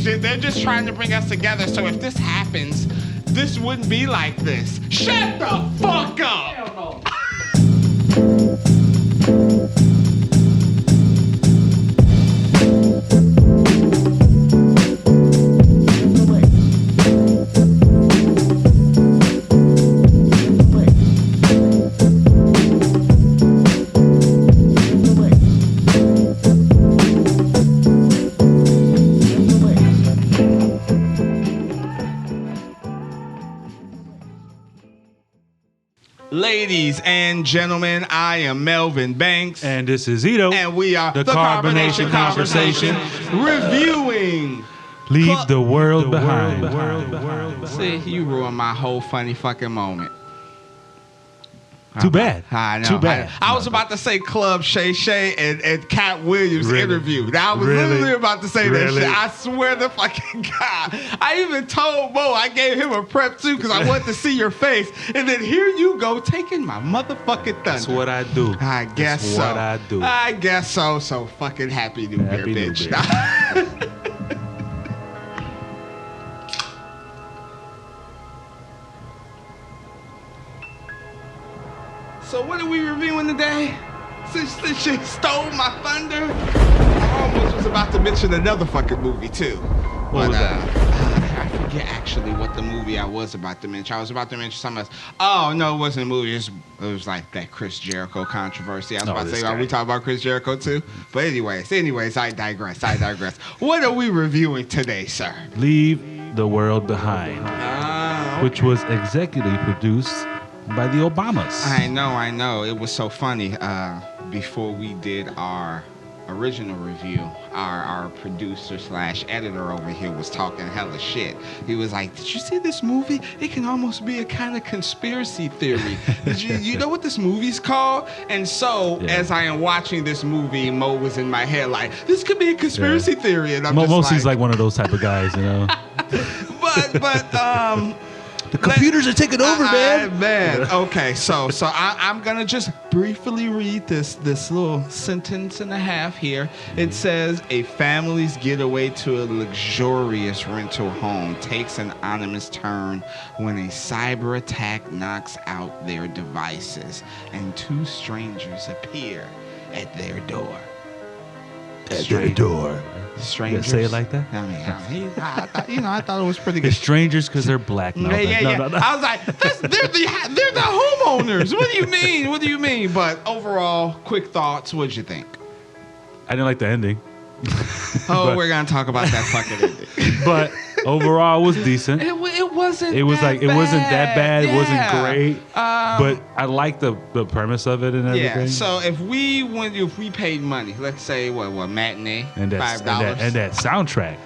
agent. They're just trying to bring us together. So if this happens, this wouldn't be like this. Shut the fuck up! Hell no. Ladies and gentlemen, I am Melvin Banks. And this is Ito. And we are the Carbonation Conversation. Reviewing. Leave the world behind. See, you ruined my whole funny fucking moment. Too bad. I know. Too bad. I was about to say Club Shay Shay and Cat Williams interview. Now, I was literally about to say that shit. I swear to fucking God. I even told Mo, I gave him a prep too because I wanted to see your face. And then here you go taking my motherfucking thunder. That's what I do. I guess That's so. what I do. I guess so. So fucking happy New Year, bitch. So what are we reviewing today? Since you stole my thunder, I almost was about to mention another fucking movie too. What was that? I forget actually what the movie I was about to mention. I was about to mention something else. Oh no, it wasn't a movie. It was like that Chris Jericho controversy. I was about to say, are we talking about Chris Jericho too? But anyways, I digress. What are we reviewing today, sir? Leave the World Behind, which was executively produced by the Obamas. I know. It was so funny. Before we did our original review, our producer / editor over here was talking hella shit. He was like, "Did you see this movie? It can almost be a kind of conspiracy theory. you know what this movie's called?" And so, as I am watching this movie, Mo was in my head like, "This could be a conspiracy theory," and I'm just Mostly's like one of those type of guys, you know. but the computers are taking over, man. Okay, so I'm gonna just briefly read this little sentence and a half here. It says, a family's getaway to a luxurious rental home takes an ominous turn when a cyber attack knocks out their devices and two strangers appear at their door. Strangers. Say it like that? I mean, I thought it was pretty good. It's strangers because they're black. No. I was like, they're the homeowners. What do you mean? But overall, quick thoughts. What'd you think? I didn't like the ending. We're gonna talk about that fucking ending. But overall, it was decent. It wasn't. It was that like bad. it wasn't that bad. Yeah. It wasn't great. But I liked the premise of it and everything. Yeah. So if we paid money, let's say what matinee, and $5, and that soundtrack,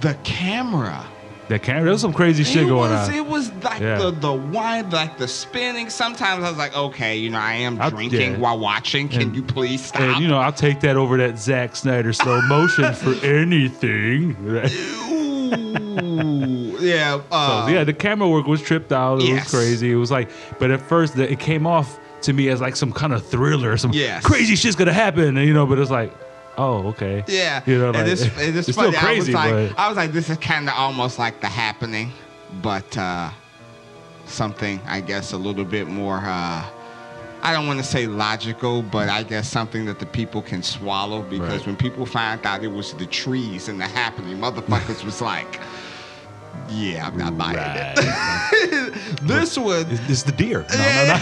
the camera. There was some crazy shit going on. It was like the wine, like the spinning. Sometimes I was like, okay, I am drinking while watching. Can you please stop? And I'll take that over that Zack Snyder slow motion for anything. Ooh, yeah. The camera work was tripped out. It was crazy. It was like, but at first it came off to me as like some kind of thriller. Some crazy shit's gonna happen. But it's like, oh, okay. Yeah. Like, and it's funny. Still crazy, I was like, this is kind of almost like The Happening, but something, I guess, a little bit more, I don't want to say logical, but I guess something that the people can swallow, because when people found out it was the trees in The Happening, motherfuckers was like, yeah, I'm not buying it. This one. It's the deer. No.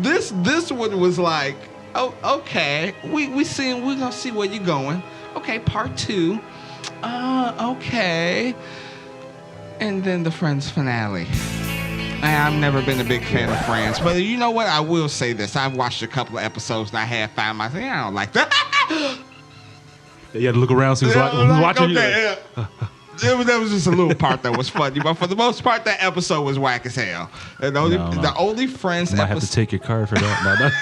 This one was like, oh, okay. We're gonna see where you're going. Okay, part 2. Okay. And then the Friends finale. I've never been a big fan of Friends, but you know what? I will say this. I've watched a couple of episodes and I have found myself, I don't like that. You had to look around, see who's watching you. There was just a little part that was funny, but for the most part, that episode was whack as hell. And the only Friends episode... might have to take your card for that.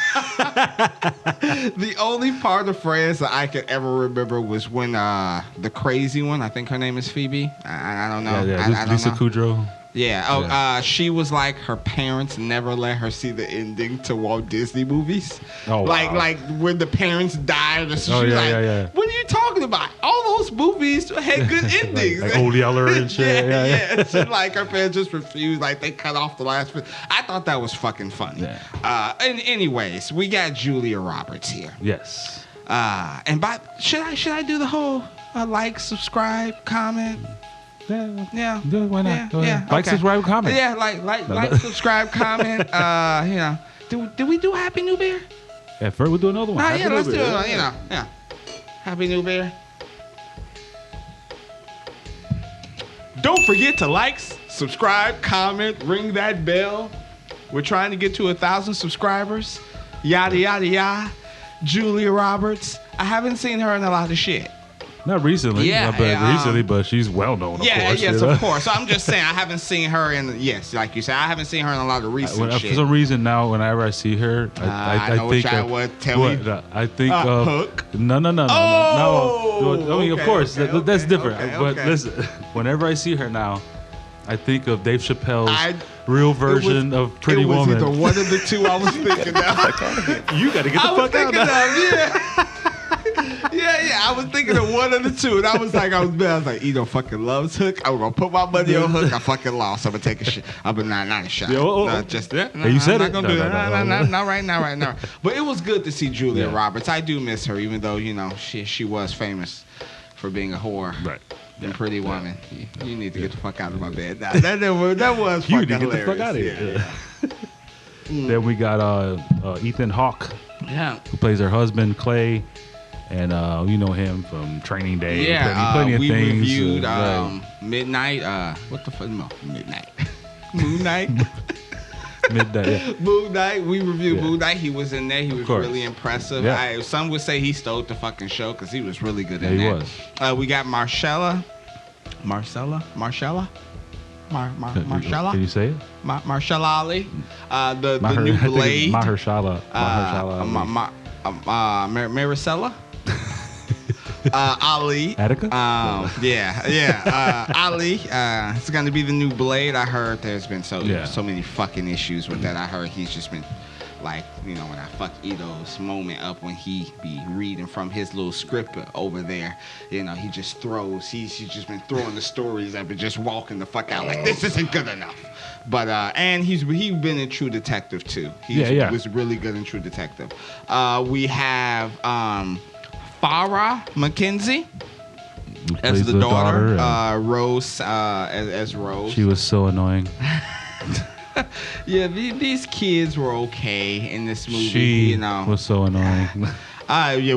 The only part of Friends that I could ever remember was when the crazy one, I think her name is Phoebe. I don't know. Lisa Kudrow. Yeah. Oh, she was like, her parents never let her see the ending to Walt Disney movies. Oh, like when the parents died. Or so yeah. What are you talking about? All those movies had good endings. like Old Yeller and shit. yeah. So, like her parents just refused. Like they cut off the last bit. I thought that was fucking funny. Yeah. And anyways, we got Julia Roberts here. Yes. And should I do the whole like, subscribe, comment? Yeah. Why not? Yeah. Like, subscribe, comment. Yeah, like, subscribe, comment. You know, do we do Happy New Bear? Yeah, first we'll do another one. Yeah, let's do it. You know, yeah. Happy New Bear. Don't forget to like, subscribe, comment, ring that bell. We're trying to get to 1,000 subscribers. Yada yada yada. Julia Roberts. I haven't seen her in a lot of shit. Not recently, but she's well known. Of course, yes, of course. So I'm just saying, I haven't seen her in. Yes, like you said, I haven't seen her in a lot of recent shit. For some reason now, whenever I see her, I think I think of Hook. No. Oh, I mean, of course, that's different. But okay. listen, whenever I see her now, I think of Dave Chappelle's real version of Pretty Woman. It was either one of the two I was thinking of. You got to get the fuck out of there. Yeah. I was thinking of one of the two, and I was like, Ito fucking loves Hook. I'm gonna put my money on Hook. I fucking lost. I'm gonna take a shit. I'm not a shot. You said I'm not gonna do that. Not right now. But it was good to see Julia Roberts. I do miss her, even though she was famous for being a whore. Right. And Pretty Woman. You need to get the fuck out of my bed. That was you fucking hilarious. You need to get the fuck out of here. Yeah. Then we got Ethan Hawke. Yeah. Who plays her husband, Clay. And you know him from Training Day. Yeah, plenty of we things. Reviewed Midnight. What the fuck? No, Midnight. Moon Knight. Midnight. Yeah. Moon Knight. We reviewed Moon Knight. He was in there. He was really impressive. Yeah. Some would say he stole the fucking show because he was really good in there. He was. We got Marcella. Can you say it? Mahershala Ali. The new Blade. Mahershala. Maricela. Ali. Attica? Ali. It's going to be the new Blade. I heard there's been so many fucking issues with that. I heard he's just been like, when I fuck Ito's moment up when he be reading from his little script over there, he just throws. He's just been throwing the stories up and just walking the fuck out like this isn't good enough. But and he's been in True Detective too. He was really good in True Detective. We have Farrah McKenzie as the daughter. Rose as Rose. She was so annoying. Yeah, these kids were okay in this movie. She was so annoying.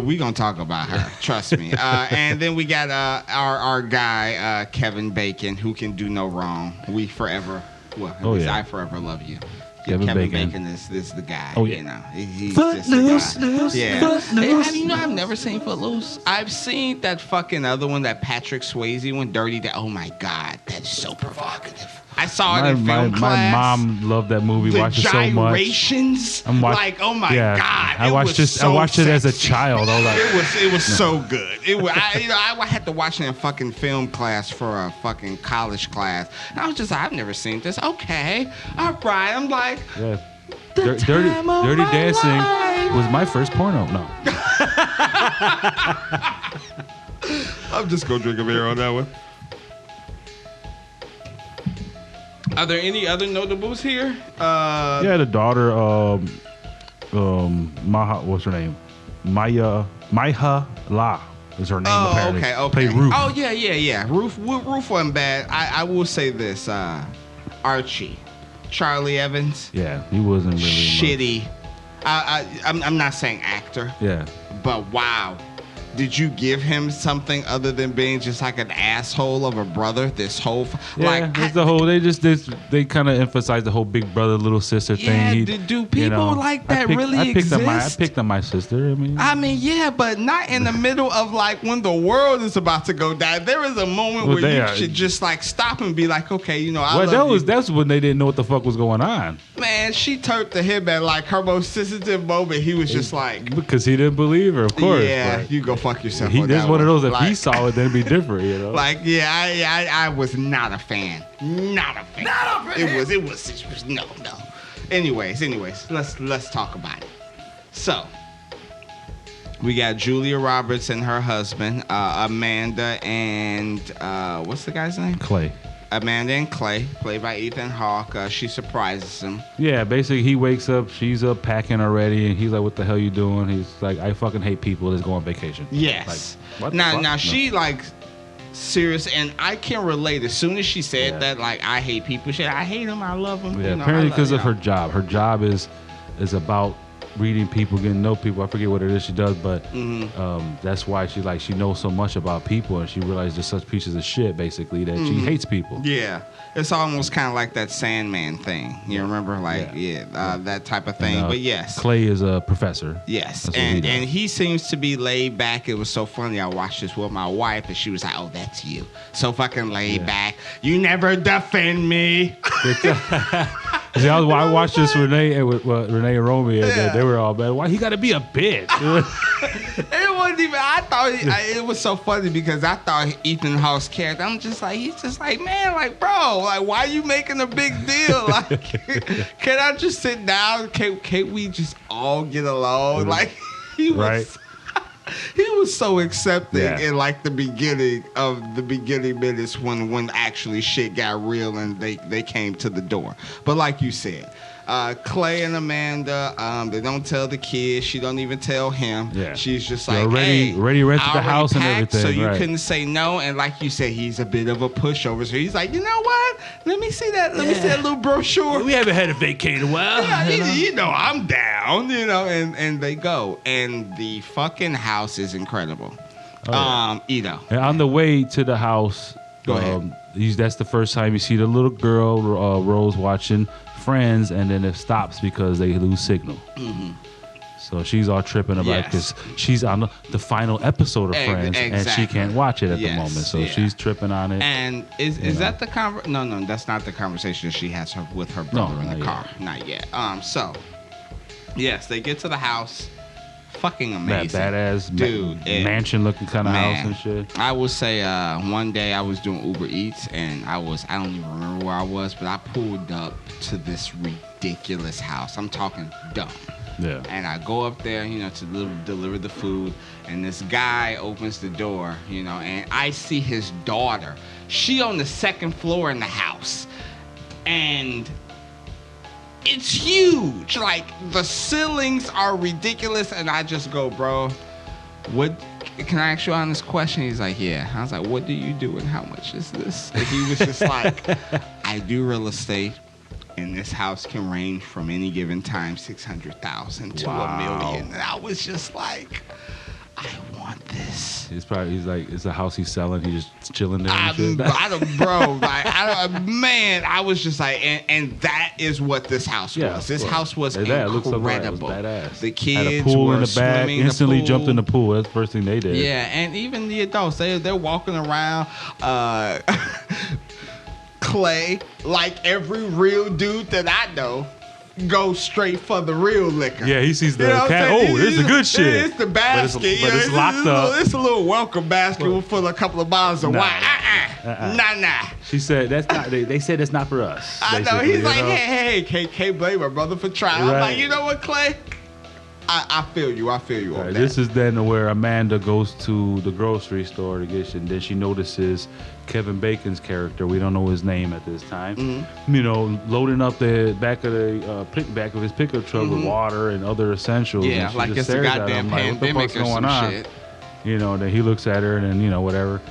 We gonna talk about her. Trust me. And then we got our guy Kevin Bacon, who can do no wrong. I forever love you. Kevin Bacon is the guy. Oh yeah. He's just the guy. Yeah. Hey, I've never seen Footloose. I've seen that fucking other one, that Patrick Swayze one, Dirty. Oh my God, that is so provocative. I saw it in film class. My mom loved that movie. Watched it so much. Gyrations. Oh my God. I watched it as a child. It was so good. I had to watch it in fucking film class for a fucking college class. And I was just like, I've never seen this. Okay. All right. I'm like, Dirty Dancing was my first porno. No. I'm just going to drink a beer on that one. Are there any other notables here? The daughter, what's her name? Maya La is her name, apparently. Okay. Play Ruth. Oh, yeah. Ruth wasn't bad. I will say this. Archie. Charlie Evans. Yeah, he wasn't really shitty. I'm not saying actor. Yeah. But wow. Did you give him something other than being just like an asshole of a brother? This whole they kind of emphasize the whole big brother little sister thing. Do people like that really exist? I picked on my sister. I mean, yeah, but not in the middle of like when the world is about to go down. There is a moment where you should just like stop and be like, okay, that's when they didn't know what the fuck was going on. Man, she turned to him at like her most sensitive moment. He was just like, because he didn't believe her, of course. Yeah, you go fuck fuck yourself. He's one of those. If he saw it, then it'd be different, you know. Like, yeah, I was not a fan. Not a fan. Not a fan. It was no. Anyways, let's talk about it. So, we got Julia Roberts and her husband, Amanda and what's the guy's name? Clay. Amanda and Clay, played by Ethan Hawke. She surprises him. Yeah, basically he wakes up, she's up packing already, and he's like, "What the hell you doing?" He's like, "I fucking hate people. Let's go on vacation." Yes. Like, now she like serious, and I can relate. As soon as she said that, like, I hate people. She said, I hate them. I love them. Yeah, apparently because of her job. Her job is about reading people, getting to know people. I forget what it is she does, but that's why she knows so much about people, and she realized they're such pieces of shit, basically, that she hates people. Yeah, it's almost kind of like that Sandman thing. You remember, like, that type of thing. But yes, Clay is a professor. Yes, and he seems to be laid back. It was so funny. I watched this with my wife, and she was like, "Oh, that's you, so fucking laid back. You never defend me." See, I watched this with Renee and Romy, and they were all bad. Why he got to be a bitch? It wasn't even. I thought it was so funny because I thought Ethan Hawke's character. I'm just like, he's just like, man, like, bro, like, why are you making a big deal? Like, can I just sit down? Can't we just all get along? Like, he was. Right. He was so accepting in like the beginning minutes when actually shit got real and they came to the door. But like you said, Clay and Amanda, they don't tell the kids. She don't even tell him. Yeah. She's just like, already rented the house and everything. So you couldn't say no. And like you said, he's a bit of a pushover. So he's like, you know what? Let me see that. Let me see that little brochure. We haven't had a vacate in a while. Yeah, you know, I'm down. You know, and they go, and the fucking house is incredible. Ito. And on the way to the house, go ahead. That's the first time you see the little girl, Rose, watching Friends, and then it stops because they lose signal. Mm-hmm. So she's all tripping about it because she's on the final episode of Friends, and she can't watch it at the moment. So she's tripping on it. And is that the No, that's not the conversation she has with her brother in the car. Not yet. So yes, they get to the house. Fucking amazing. That badass dude, mansion looking kind of house and shit. I will say one day I was doing Uber Eats and I don't even remember where I was, but I pulled up to this ridiculous house. I'm talking dumb. Yeah. And I go up there, you know, to deliver the food, and this guy opens the door, you know, and I see his daughter. She on the second floor in the house. And it's huge. Like, the ceilings are ridiculous. And I just go, bro, what? Can I ask you on this question? He's like, yeah. I was like, what do you do and how much is this? And he was just like, I do real estate. And this house can range from any given time, 600,000 to $1 million. And I was just like, I want this. He's like, it's a house he's selling. He's just chilling there. I was just like, and that is what this house was. This house was incredible. It was badass. The kids had a pool were in the back. Instantly jumped in the pool. That's the first thing they did. Yeah, and even the adults, they're walking around. Clay, like every real dude that I know, goes straight for the real liquor. Yeah, he sees the cat. Oh, there's the good shit. It's the basket. But it's locked up. It's a little welcome basket full of a couple of bottles of wine. Nah. She said that's not. They said that's not for us. I know. He's like, hey, can't blame my brother for trying. Right. I'm like, you know what, Clay? I feel you. I feel you on that. This is then where Amanda goes to the grocery store to get shit, and then she notices Kevin Bacon's character. We don't know his name at this time. Mm-hmm. You know, loading up the back of his pickup truck with water and other essentials. Yeah, like it's a goddamn pandemic or some shit. You know, then he looks at her, and then, you know, whatever.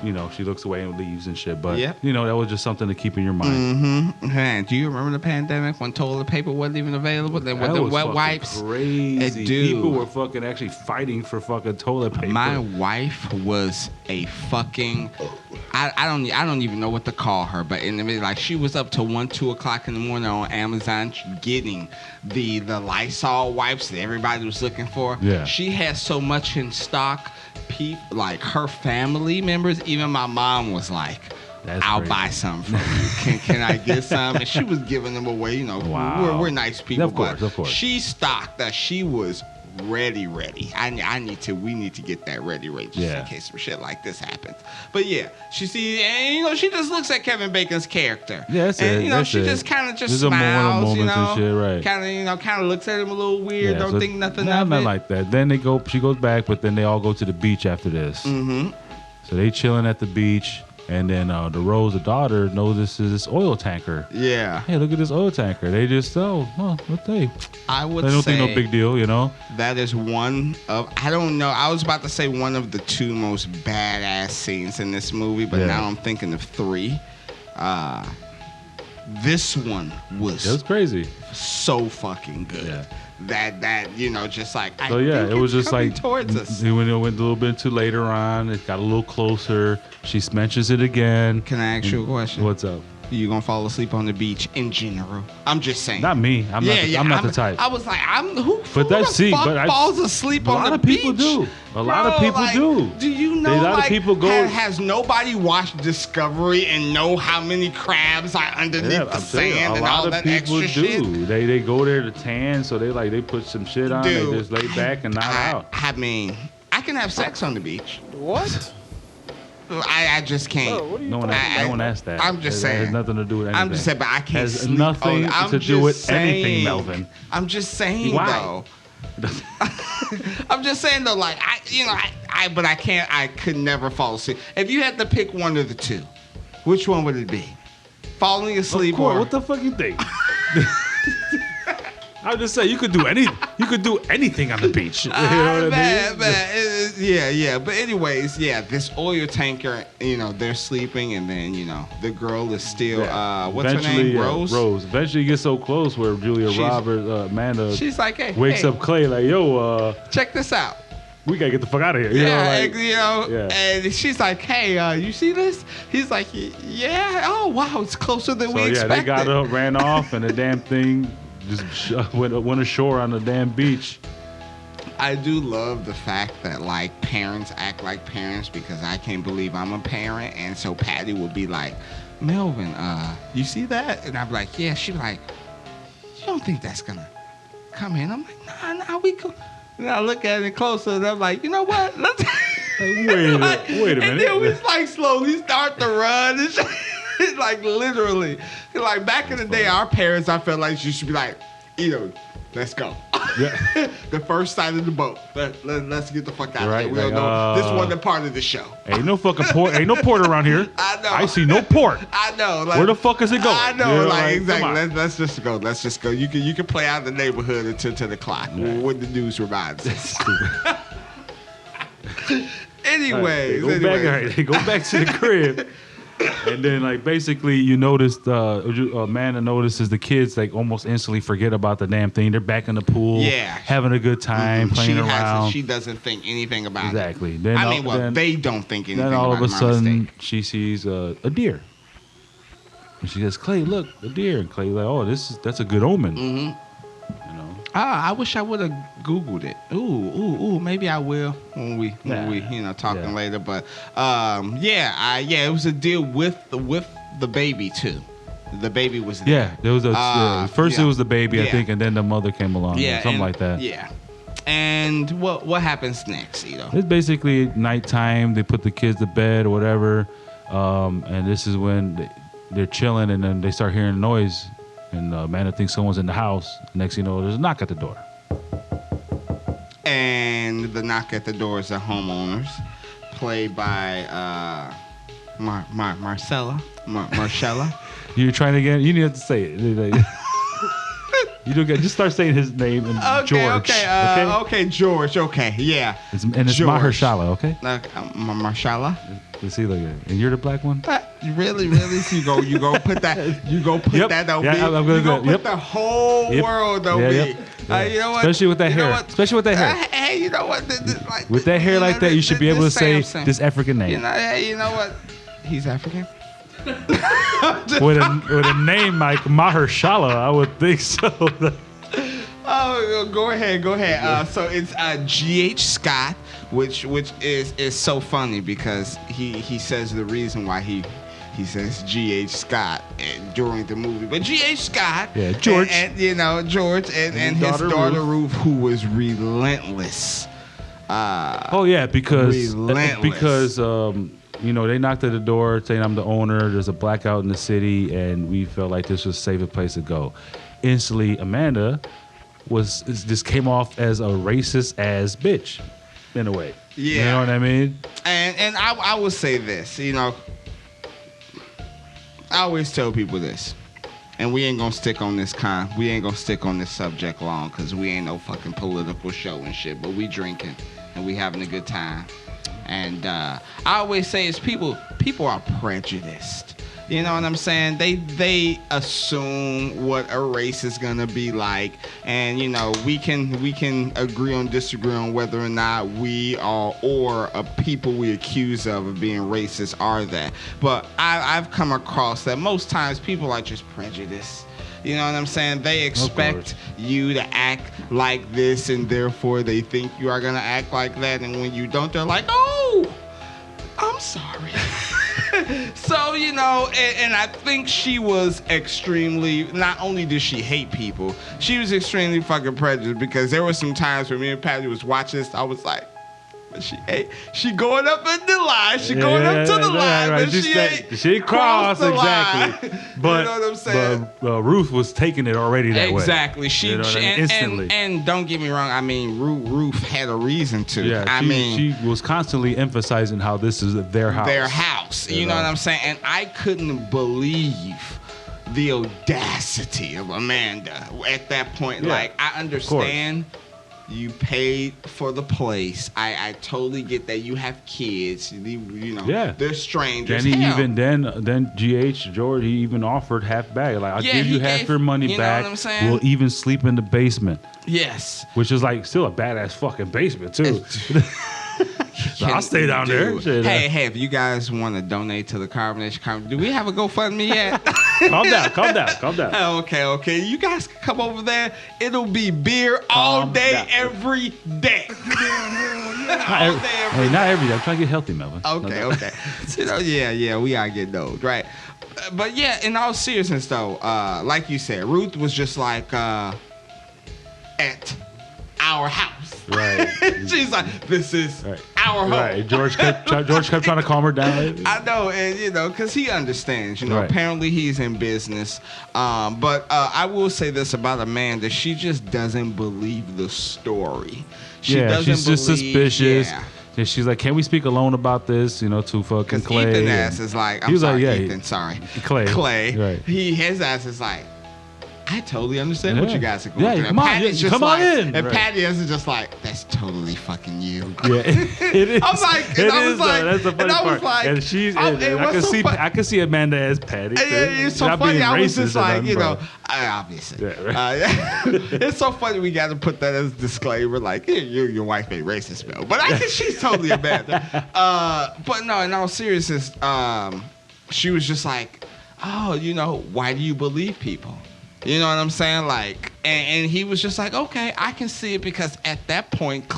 You know, she looks away and leaves and shit. But, you know, that was just something to keep in your mind. Mm-hmm. Man, do you remember the pandemic when toilet paper wasn't even available? Then with the wet wipes? Crazy. People were fucking actually fighting for fucking toilet paper. My wife was a fucking... I don't even know what to call her, but in the middle, like, she was up till 1, 2 o'clock in the morning on Amazon getting the Lysol wipes that everybody was looking for. Yeah. She had so much in stock. Like her family members, even my mom was like, I'll buy some from you. Can I get some? And she was giving them away. You know, we're nice people. Of course. She stocked that. She was ready. We need to get that ready just in case some shit like this happens. But yeah, she sees, and she just looks at Kevin Bacon's character. Yeah, that's and, it. She just kind of just There's smiles, and shit, right? Kind of looks at him a little weird. Don't think nothing of it. Not like that. Then she goes back, but then they all go to the beach after this. Mm-hmm. So they chilling at the beach. And then the Rose, the daughter, notices this oil tanker. Yeah. Hey, look at this oil tanker. They just, what they? I would say. They don't say think no big deal, That is one of, I don't know, I was about to say one of the two most badass scenes in this movie, but now I'm thinking of three. This one was crazy. So fucking good. Yeah. That just like so it was just like towards us. It went a little bit too later on. It got a little closer. She mentions it again. Can I ask you a question? What's up? You gonna fall asleep on the beach in general? I'm just saying. Not me. I'm not the type. I was like, who but the fuck falls asleep on the beach? A lot of people do. Do you know? A lot of people go. Has nobody watched Discovery and know how many crabs are underneath the sand and all that extra shit? They go there to tan, so they put some shit on. Dude, they just lay back and knock out. I mean, I can have sex on the beach. What? I just can't. Bro, no one asked that. I'm just saying. It has nothing to do with anything. I'm just saying, but I can't. Has nothing to do with anything, Melvin. I'm just saying, though. I'm just saying though, like but I can't. I could never fall asleep. If you had to pick one of the two, which one would it be? Falling asleep or what the fuck you think? I would just say you could do anything on the beach. You know what I mean? Yeah. But anyways, this oil tanker, they're sleeping, and then the girl is still what's her name? Rose. Rose. Eventually, you get so close where Julia Roberts, Amanda, she's like, hey, wakes up Clay like, yo, check this out. We gotta get the fuck out of here. And she's like, hey, you see this? He's like, yeah. Oh wow, it's closer than we expected. They got up, ran off, and the damn thing just went ashore on the damn beach. I do love the fact that like parents act like parents, because I can't believe I'm a parent, and so Patty would be like, Melvin, you see that? And I'm like, yeah. She'd be like, you don't think that's gonna come in? I'm like, nah, we go. And I look at it closer, and I'm like, you know what? Let's wait a minute. And then we like slowly start to run and shit. Like literally, like back in the day, our parents, I felt like you should be like, let's go. Yeah. The first sight of the boat. Let's get the fuck out of here. We don't know. This wasn't part of the show. Ain't no fucking port. Ain't no port around here. I know. I see no port. I know. Like, where the fuck is it going? I know. Exactly. Let's just go. Let's just go. You can play out in the neighborhood until 10 o'clock when the news reminds us. Anyways, they go back to the crib. And then, like, basically, you noticed, Amanda notices the kids, like, almost instantly forget about the damn thing. They're back in the pool, having a good time, playing around. She doesn't think anything about exactly. it. Then, they don't think anything about it. Then all of a sudden, she sees a deer. And she says, Clay, look, a deer. And Clay's like, oh, that's a good omen. Mm-hmm. I wish I would have Googled it. Ooh, maybe I will when we talking later. But it was a deal with the baby too. The baby was there. Yeah, there was first it was the baby, I think, and then the mother came along. Yeah, something like that. Yeah. And what happens next, It's basically nighttime. They put the kids to bed or whatever, and this is when they're chilling, and then they start hearing noise. And Amanda thinks someone's in the house. Next thing you know, there's a knock at the door. And the knock at the door is the homeowners, played by Marcella. You're trying to get. You need to say it. You don't get. Just start saying his name and George. Okay, George. Okay, yeah. It's Mahershala. Okay. Mahershala. Let's see, and you're the black one. Really? So you go put that. You go put that on me. I'm gonna put the whole world on me. You know what? Especially with that hair. Especially with that hair. Hey, you know what? With that hair like that, you should be able to say this African name. You know what? He's African. with a name like Mahershala, I would think so. Oh, go ahead. So it's G.H. Scott, which is so funny because he says the reason why he he says G.H. Scott during the movie. But G.H. Scott, George, and George, and his daughter Ruth, who was relentless. Because they knocked at the door saying I'm the owner. There's a blackout in the city, and we felt like this was a safer place to go. Instantly, Amanda just came off as a racist ass bitch, in a way. Yeah, you know what I mean. And I will say this, I always tell people this, and we ain't gonna stick on this subject long, because we ain't no fucking political show and shit. But we drinking and we having a good time. And I always say is people are prejudiced. You know what I'm saying? They assume what a race is gonna be like, and we can agree on disagree on whether or not we are or a people we accuse of being racist are that. But I've come across that most times people are just prejudiced. You know what I'm saying? They expect you to act like this, and therefore they think you are gonna act like that. And when you don't, they're like, "Oh, I'm sorry." So, and I think she was extremely, not only did she hate people, she was extremely fucking prejudiced, because there were some times when me and Patty was watching this, I was like, she going up in the line, going up to the line, right. But she crossed the exactly. Line. But you know what I'm saying? But Ruth was taking it already that way. Exactly. She instantly. And don't get me wrong. I mean, Ruth had a reason to. Yeah. She was constantly emphasizing how this is their house. Their house. You know what I'm saying? And I couldn't believe the audacity of Amanda at that point. Yeah. Like, I understand. You paid for the place. I totally get that. You have kids. They're strangers. And then GH George, he even offered half back. Like, I'll give you half your money back. We'll even sleep in the basement. Yes. Which is like still a badass fucking basement too. So I'll stay down there. Hey, if you guys want to donate to the Carbonation Conversation, do we have a GoFundMe yet? Calm down. Okay. You guys can come over there. It'll be beer all day, every day. Not every day. I'm trying to get healthy, Melvin. Okay. Yeah, we are getting old, right? But yeah, in all seriousness though, like you said, Ruth was just like at our house. Right. She's like, this is our home. Right. George kept trying to calm her down. I know, and because he understands. Apparently he's in business. But I will say this about Amanda: she just doesn't believe the story. She's just suspicious. Yeah. And she's like, "Can we speak alone about this?" To fucking Clay. Ethan ass is like, Clay. Right. His ass is like, I totally understand what you guys are going through. Come on in. And Patty is just like, that's totally fucking you. Yeah, it is. I'm like, that's the funny part. Like, and she's, I can see Amanda as Patty. It's so funny. I was just like, obviously. Yeah, right. It's so funny. We got to put that as a disclaimer. Like, your wife ain't racist, Bill. But I think she's totally Amanda. But no, in all seriousness, she was just like, oh, why do you believe people? You know what I'm saying? Like, and he was just like, okay, I can see it, because at that point, at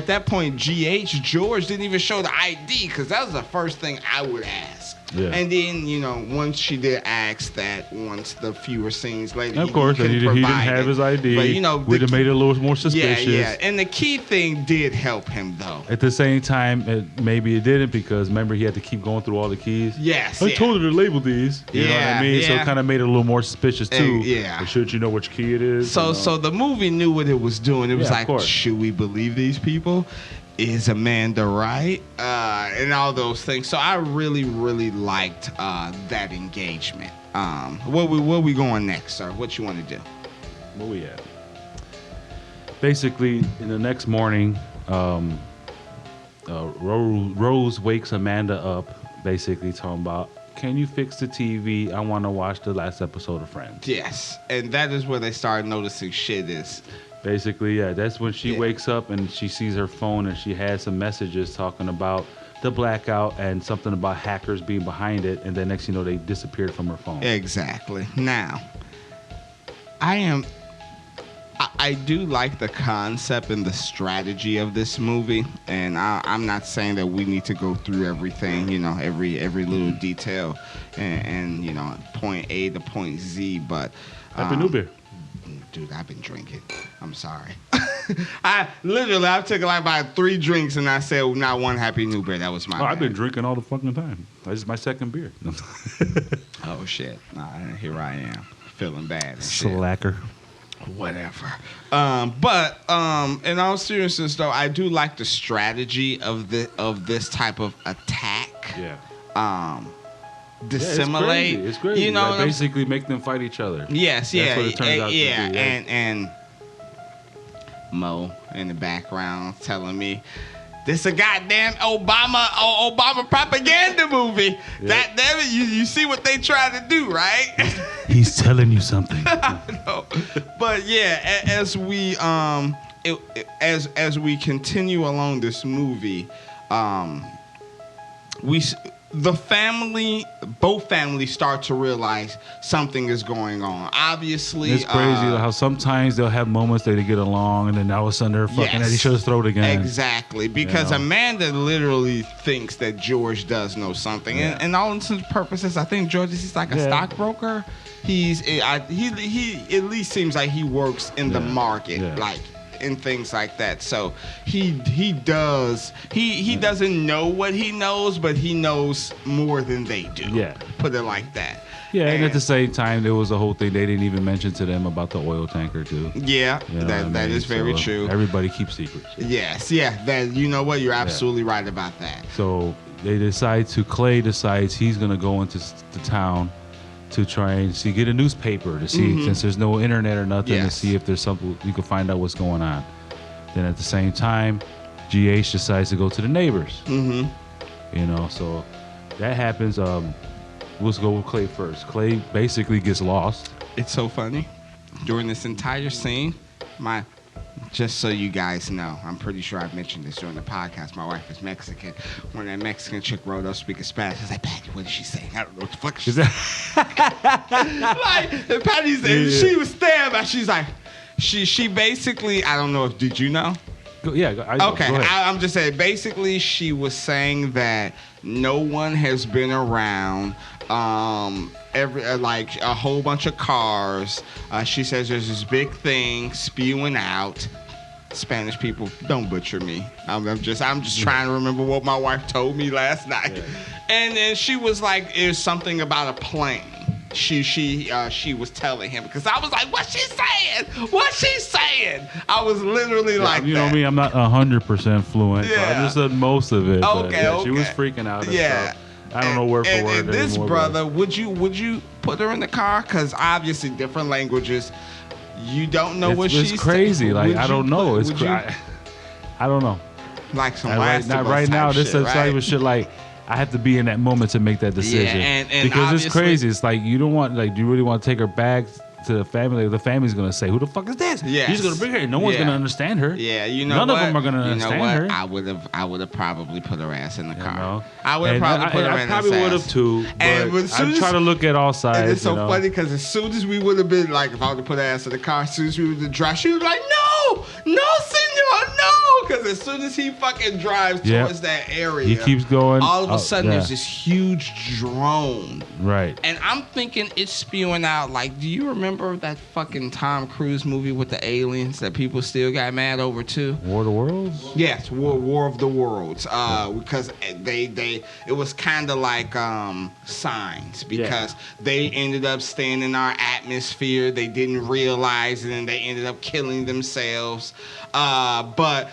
that point, G.H. George didn't even show the ID, because that was the first thing I would ask. Yeah. And then, once she did ask that, once the fewer scenes later, of course, he didn't have his ID. But, we'd have made it a little more suspicious. Yeah. And the key thing did help him, though. At the same time, maybe it didn't, because remember, he had to keep going through all the keys. Yes. I told her to label these. You know what I mean? So it kind of made it a little more suspicious, too. Yeah. Should you know which key it is? So the movie knew what it was doing. It was like, should we believe these people? Is Amanda right? And all those things. So I really, really liked that engagement. Where we going next, sir? What you want to do? Where we at? Basically, in the next morning, Rose wakes Amanda up, basically talking about, can you fix the TV? I want to watch the last episode of Friends. Yes. And that is where they started noticing shit is. Basically, that's when she wakes up and she sees her phone, and she has some messages talking about the blackout and something about hackers being behind it. And then next thing you know, they disappeared from her phone. Exactly. Now, I do like the concept and the strategy of this movie, and I'm not saying that we need to go through everything, every little detail, and point A to point Z. But Happy New Beer. Dude, I've been drinking. I'm sorry. I've taken like about 3 drinks, and I said not one Happy New Beer. That was my. I've been drinking all the fucking time. This is my second beer. Oh shit! Here I am, feeling bad. And shit. Slacker. Whatever. But in all seriousness, though, I do like the strategy of this type of attack. Yeah. Dissimulate. It's crazy. Like basically make them fight each other. Yes. That's what it turns out to be, and Mo in the background telling me, this a goddamn Obama propaganda movie. Yeah. That damn it, you see what they try to do, right? He's telling you something. I know. But yeah, as we as we continue along this movie, both families start to realize something is going on. Obviously, it's crazy how sometimes they'll have moments that they get along, and then all of a sudden they're fucking at each other's throat again. Exactly, because Amanda literally thinks that George does know something, and all intents and purposes, I think George is like a stockbroker. He at least seems like he works in the market, like. And things like that. So he doesn't know what he knows, but he knows more than they do. Yeah. Put it like that. Yeah, and at the same time, there was a whole thing they didn't even mention to them about the oil tanker too. Yeah, that is very true. Everybody keeps secrets. Yes, yeah. That you know what, you're absolutely right about that. So Clay decides he's gonna go into the town to try and get a newspaper to see, since there's no internet or nothing, to see if there's something you can find out what's going on. Then at the same time, GH decides to go to the neighbors. So that happens. Let's go with Clay first. Clay basically gets lost. It's so funny. During this entire scene, just so you guys know, I'm pretty sure I've mentioned this during the podcast. My wife is Mexican. When that Mexican chick wrote up speaking Spanish, I was like, Patty, what is she saying? I don't know what the fuck she's saying. Like, Patty said, she was staring, but she's like, she basically, I don't know if, did you know? Okay, I'm just saying, basically, she was saying that no one has been around. Like a whole bunch of cars. She says there's this big thing spewing out. Spanish people, don't butcher me. I'm just trying to remember what my wife told me last night. Yeah. And then she was like, it was something about a plane. She was telling him, because I was like, what's she saying? What's she saying? I was literally like, you know me, I'm not 100% fluent. So I just said most of it. Okay. She was freaking out. And stuff. I don't know word for word. And this brother, would you put her in the car? Because obviously different languages, you don't know what she's saying. It's crazy. Like, I don't know. I don't know. Like some not right now. This type of shit. Like, I have to be in that moment to make that decision. Yeah, and because it's crazy. It's like you don't want. Like, do you really want to take her back to the family? The family's gonna say, "Who the fuck is this?" Yeah, he's gonna bring her. No one's gonna understand her. Yeah, you know none what? of them are gonna understand her. I would have probably put her ass in the car. Know? I would have probably put her in the car. I probably would have too. But I'm trying to look at all sides. And it's so funny because as soon as we would have been like, if I would have put her ass in the car, as soon as we would have drive, she was like, "No, senor, no." Because as soon as he fucking drives towards that area, he keeps going. All of a sudden, there's this huge drone. Right. And I'm thinking it's spewing out. Like, do you remember that fucking Tom Cruise movie with the aliens that people still got mad over too? War of the Worlds? Yes, War of the Worlds. Because it was kind of like Signs, because they ended up staying in our atmosphere. They didn't realize it, and they ended up killing themselves. But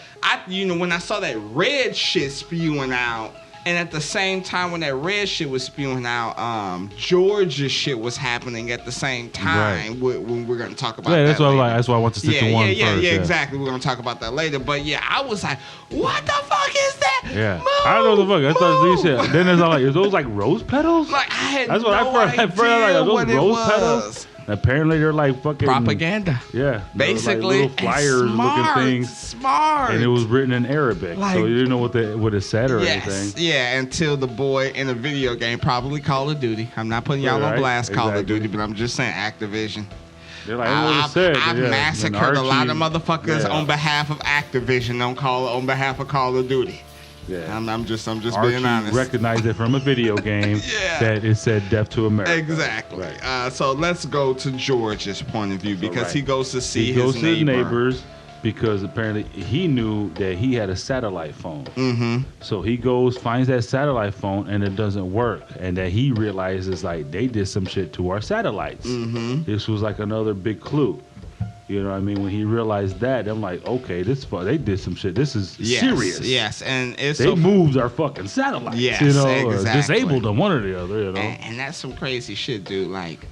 when I saw that red shit spewing out, and at the same time when that red shit was spewing out, George's shit was happening at the same time. Right. When we're gonna talk about that. That's why I want to stick to one first. Yeah, exactly. We're gonna talk about that later. But yeah, I was like, what the fuck is that? Yeah, I don't know the fuck. I thought these shit. Then there's all like, are those like rose petals? Like, I had that's what I first like, are those rose petals? Apparently they're like fucking propaganda. Yeah, basically like little flyers looking things. Smart. And it was written in Arabic, so you didn't know what it said or anything. Yeah, until the boy in a video game, probably Call of Duty. I'm not putting y'all on blast, Call of Duty, but I'm just saying Activision. They're like, I've massacred a lot of motherfuckers Yeah. on behalf of Activision, on behalf of Call of Duty. Yeah. I'm just Archie being honest. recognized it from a video game Yeah. that it said "Death to America." Exactly. Right. So let's go to George's point of view because he goes to see he goes his to his neighbor. neighbors because apparently he knew that he had a satellite phone. Mm-hmm. So he goes, finds that satellite phone, and it doesn't work. And that he realizes like they did some shit to our satellites. Mm-hmm. This was like another big clue. You know what I mean? When he realized that, I'm like, okay, they did some shit. This is serious. Yes, and it's They moved our fucking satellites. Yes, you know, exactly. or disabled them, one or the other. You know, and that's some crazy shit, dude. Like,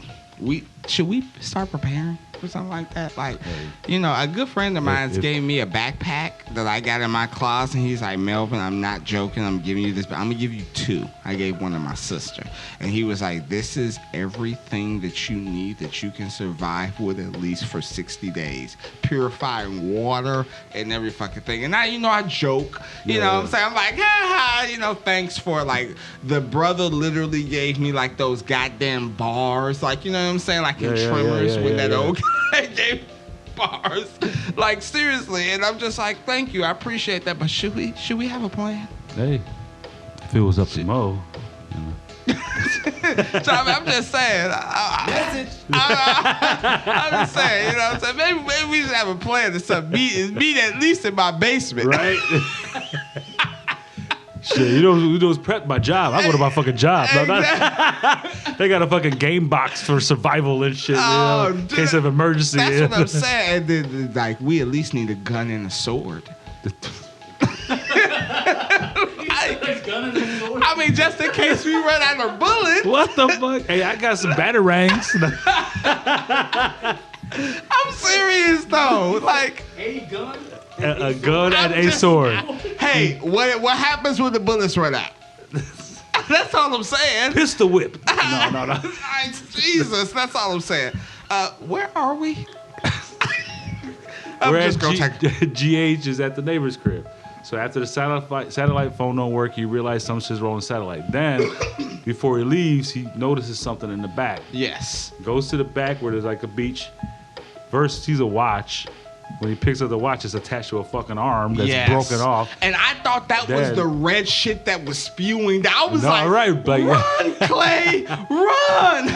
should we start preparing for something like that? Like, you know, a good friend of mine gave me a backpack that I got in my closet, and he's like, Melvin, I'm not joking. I'm giving you this, but I'm gonna give you 2. I gave one to my sister, and he was like, this is everything that you need that you can survive with at least for 60 days. Purifying water and every fucking thing. And I joke, you know what I'm saying? I'm like, you know, thanks for like, the brother literally gave me like those goddamn bars, like, you know what I'm saying? Like in Tremors when that old guy gave bars. Like seriously, and I'm just like, thank you, I appreciate that, but should we have a plan? hey, if it was up to Mo, you know. So I'm just saying. I'm just saying, you know what I'm saying? Maybe we should have a plan to meet at least in my basement. Right? Shit, you know, it's prep my job. I go to my fucking job. They got a fucking game box for survival and shit, in case of emergency. That's what I'm saying. And then, like, we at least need a gun and a sword. I mean, just in case we run out of bullets. What the fuck? Hey, I got some batarangs. I'm serious though. Like A gun? A gun and a sword. Hey, what happens when the bullets run out? That's all I'm saying. Pistol whip. No. Jesus, that's all I'm saying. Where are we? We're at GH is at the neighbor's crib. So after the satellite phone don't work, he realized some shit's wrong with satellite. Then, before he leaves, he notices something in the back. Yes. Goes to the back where there's like a beach. First, sees a watch. When he picks up the watch, it's attached to a fucking arm that's broken off. And I thought that was the red shit that was spewing. I was like, run, Clay, run.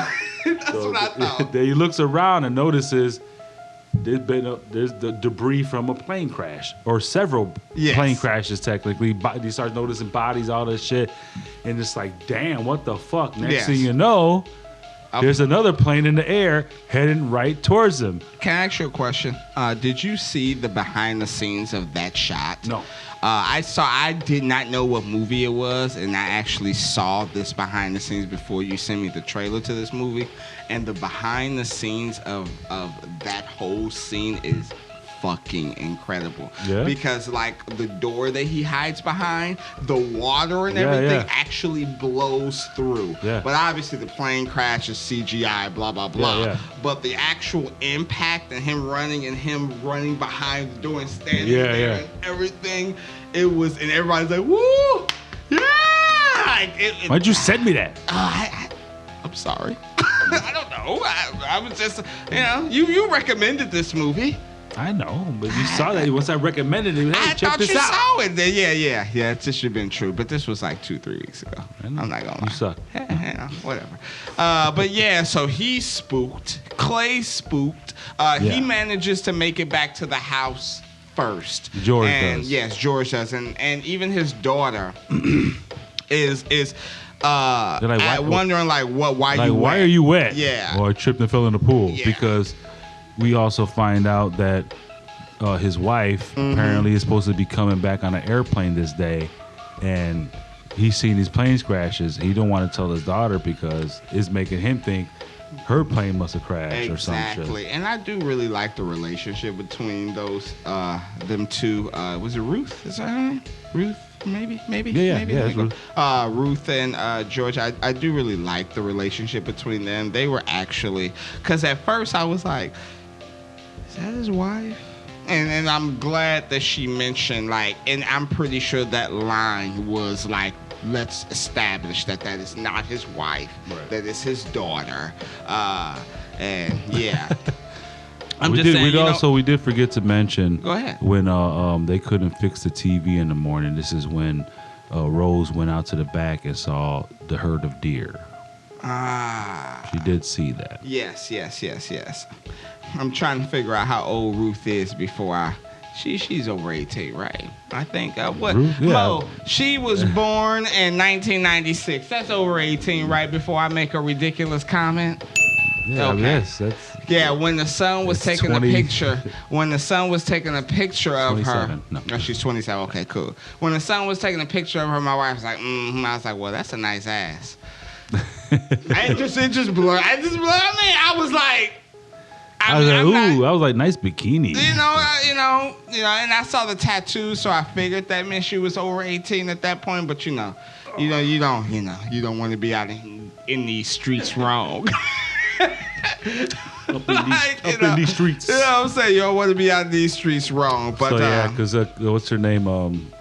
That's what I thought. Then he looks around and notices there's the debris from a plane crash or several plane crashes technically. He starts noticing bodies, all this shit, and it's like, damn, what the fuck? Next thing you know, there's another plane in the air heading right towards him. Can I ask you a question? Did you see the behind the scenes of that shot? No. I did not know what movie it was, and I actually saw this behind the scenes before you sent me the trailer to this movie. And the behind the scenes of that whole scene is fucking incredible. Yeah. Because like the door that he hides behind, the water and everything actually blows through. Yeah. But obviously the plane crash is CGI, blah blah blah. Yeah. But the actual impact and him running behind the door and standing there and everything, it was, and everybody's like, woo! Yeah! Like, why'd you send me that? I'm sorry. I don't know. I was just, you recommended this movie. I know, but you saw that once I recommended it. Hey, check this out. I thought you saw it. Yeah. This should have been true, but this was like 2-3 weeks ago. I'm not gonna lie. You suck. Whatever. But yeah, so he's spooked. Clay spooked. He manages to make it back to the house first. George does. Yes, George does, and even his daughter is wondering like why are you wet? Yeah. Or I tripped and fell in the pool because. We also find out that his wife apparently is supposed to be coming back on an airplane this day, and he's seen these planes crashes. He don't want to tell his daughter because it's making him think her plane must have crashed or something. Exactly, and I do really like the relationship between them two. Was it Ruth? Is that her name? Ruth? Maybe. Yeah, Ruth. Ruth and George. I do really like the relationship between them. They were actually, because at first I was like, is that his wife? And I'm glad that she mentioned, like, and I'm pretty sure that line was like, let's establish that is not his wife, that is his daughter. And yeah. I'm just saying. We did forget to mention. Go ahead. When they couldn't fix the TV in the morning. This is when Rose went out to the back and saw the herd of deer. She did see that. Yes. I'm trying to figure out how old Ruth is before she's over 18, right? I think Ruth? Yeah. Mo, she was born in 1996. That's over 18, right? Before I make a ridiculous comment. Yeah, okay. Yes, that's. Yeah, when the son was taking a picture, of her. No, she's 27. Okay, cool. When the son was taking a picture of her, my wife was like, I was like, well, that's a nice ass. it just blew. I was like, I was like, nice bikini. You know, and I saw the tattoo, so I figured that meant she was over 18 at that point. But you don't want to be out in these streets wrong. In these streets. You know what I'm saying? You don't want to be out in these streets wrong. But because what's her name?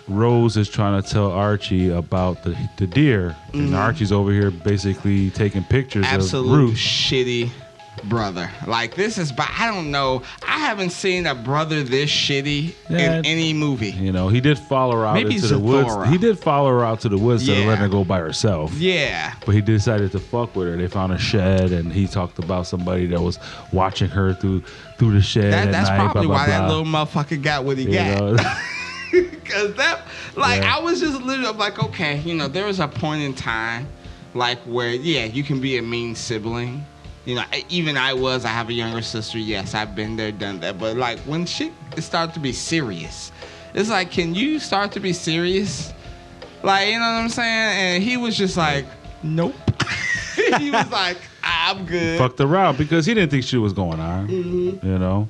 Rose is trying to tell Archie about the deer, and Archie's over here basically taking pictures of Ruth. Shitty brother. Like, this is, I don't know. I haven't seen a brother this shitty in any movie. You know, he did follow her out into the woods. He did follow her out to the woods instead of letting her go by herself. Yeah. But he decided to fuck with her. They found a shed, and he talked about somebody that was watching her through the shed. That's night, probably blah, blah, why blah. that little motherfucker got what he got. Because I was just literally, I'm like, okay, there was a point in time, like, where, you can be a mean sibling. Even I have a younger sister. Yes, I've been there, done that. But, like, when shit started to be serious, it's like, can you start to be serious? Like, you know what I'm saying? And he was just like, nope. He was like, I'm good. Fucked around because he didn't think shit was going on. Mm-hmm.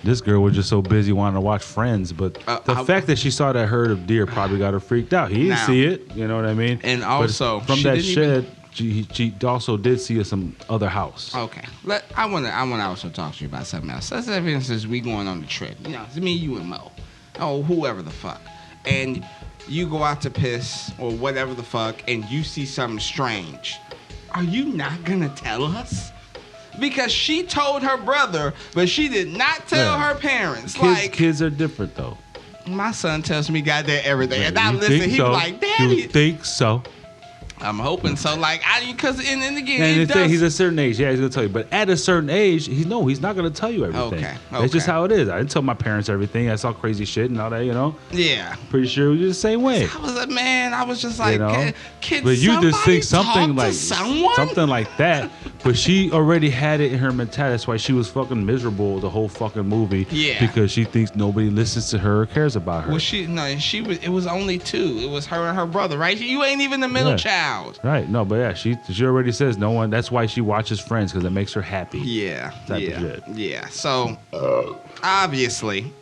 This girl was just so busy wanting to watch Friends, but the fact that she saw that herd of deer probably got her freaked out. He didn't see it, you know what I mean? And also, but from that shed, she also did see some other house. Okay, I want to also talk to you about something else. Let's say, for instance, we going on the trip. It's me, you, and Mo, whoever the fuck, and you go out to piss or whatever the fuck, and you see something strange. Are you not gonna tell us? Because she told her brother, but she did not tell her parents. Kids are different, though. My son tells me goddamn everything. And I listen, he's like, Daddy. You think so? I'm hoping so. Like, because and again, and he's a certain age. Yeah, he's gonna tell you. But at a certain age, he's not gonna tell you everything. Okay. That's just how it is. I didn't tell my parents everything. I saw crazy shit and all that. Yeah. Pretty sure it was the same way. I was like, man. I was just like, kid. But you just think something like that. But she already had it in her mentality. That's why she was fucking miserable the whole fucking movie. Yeah. Because she thinks nobody listens to her or cares about her. Well, it was only two. It was her and her brother, right? You ain't even the middle child. Right. No, but she already says no one. That's why she watches Friends, because it makes her happy. Yeah. Type of shit. Yeah. So obviously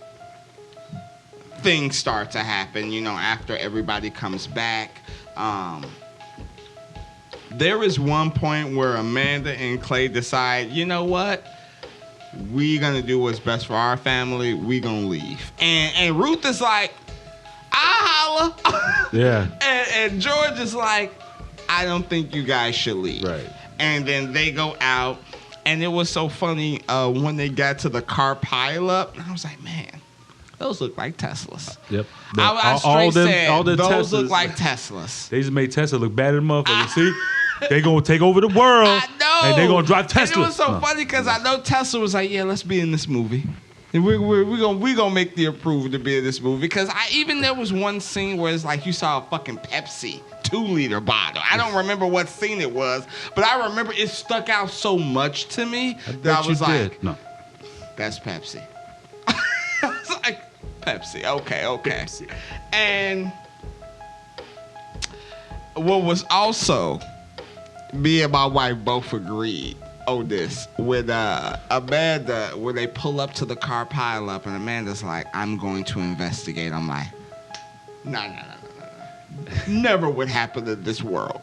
things start to happen, after everybody comes back. There is one point where Amanda and Clay decide, you know what? We gonna do what's best for our family. We gonna leave. And Ruth is like, I holla. Yeah. and George is like, I don't think you guys should leave. Right. And then they go out, and it was so funny when they got to the car pileup. I was like, man, those look like Teslas. Yep. I said, those Teslas look like Teslas. They just made Tesla look bad as motherfuckers. See? They gonna take over the world. I know. And they gonna drive Tesla. And it was so funny because I know Tesla was like, yeah, let's be in this movie. And we're gonna make the approval to be in this movie. Because there was one scene where it's like you saw a fucking Pepsi 2-liter bottle. I don't remember what scene it was, but I remember it stuck out so much to me that I was like, no, that's Pepsi. I was like, Pepsi. Okay. Pepsi. And what was also, me and my wife both agreed on this. When Amanda, when they pull up to the car pileup, and Amanda's like, I'm going to investigate. I'm like, no. Never would happen in this world.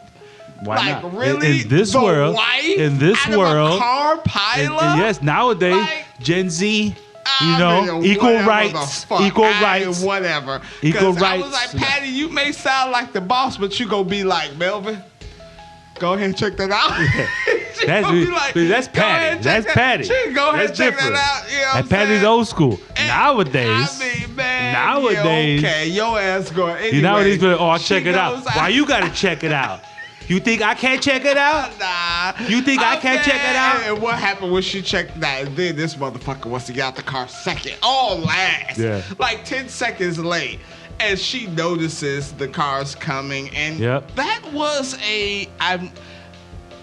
Why not? Really? In this world, in this world, car pileup. And yes, nowadays, Gen Z, equal rights, whatever. Equal rights. I was like, Patty, you may sound like the boss, but you gonna be like, Melvin, go ahead and check that out. That's Patty. That's Patty. Go ahead, That's check different. that out. You know what I'm Patty's saying? old school. Nowadays, I mean, man. nowadays, okay, your ass going. Anyway, you nowadays be like, oh, I'll check it out. goes, Why you gotta check it out? You think I can't check it out? Nah. You think I can't check it out? And what happened when she checked that? And then this motherfucker wants to get out the car second. Oh, last. Yeah. Like 10 seconds late. And she notices the car's coming. And that was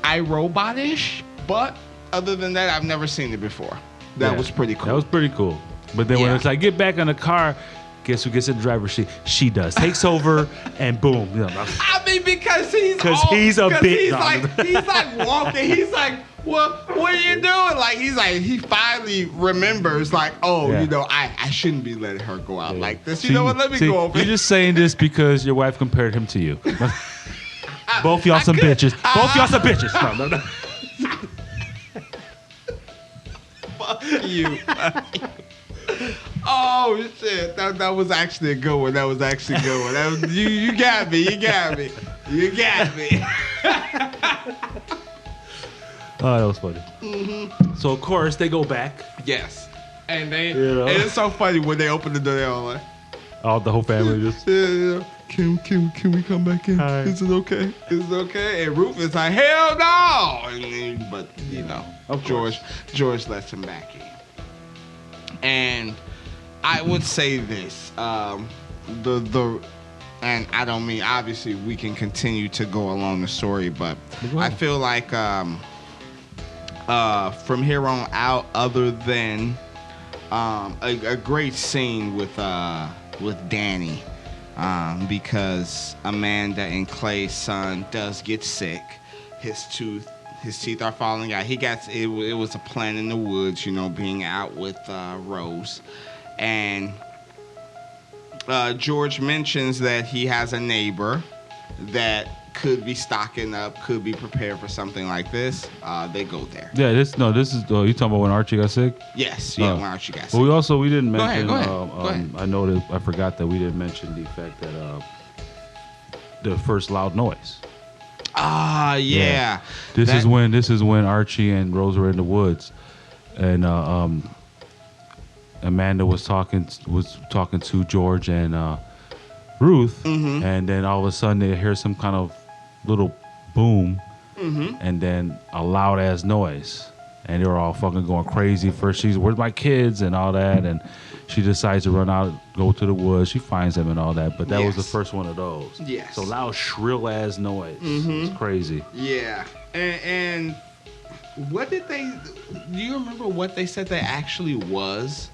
iRobot-ish. But other than that, I've never seen it before. That was pretty cool. That was pretty cool. But then when it's like, get back in the car, guess who gets in the driver's seat? She does. Takes over and boom. You know, I mean, because he's a bitch. He's like walking. He's like, what are you doing? Like, he finally remembers, like, you know, I shouldn't be letting her go out like this. You know what? Let me go over. You're just saying this because your wife compared him to you. Both y'all some bitches. Both y'all some bitches. No. Fuck you. Oh shit! That was actually a good one. That was actually a good one. That was, you got me. You got me. You got me. Oh, that was funny. Mm-hmm. So of course they go back. Yes, and and it's so funny when they open the door. They're all like, the whole family just. Yeah. Can we come back in? Hi. Is it okay? Is it okay? And Ruth is like, hell no! But you know, George lets him back in. And I would say this, and I don't mean, obviously we can continue to go along the story, but I feel like from here on out, other than a great scene with Danny, because Amanda and Clay's son does get sick. His teeth are falling out. It was a plan in the woods, you know, being out with Rose. And George mentions that he has a neighbor that could be stocking up, could be prepared for something like this. They go there. Yeah, this is you talking about when Archie got sick? Yes, when Archie got sick. Well, we didn't mention. Go ahead. I know that I forgot that we didn't mention the fact that the first loud noise. Yeah. This is when Archie and Rose were in the woods, and Amanda was talking to George and Ruth, and then all of a sudden they hear some kind of little boom, and then a loud ass noise, and they were all fucking going crazy. First, where's my kids and all that, and she decides to run out, go to the woods. She finds them and all that, but that was the first one of those. Yes. So loud, shrill ass noise. It's crazy. Yeah, and what did they? Do you remember what they said that actually was?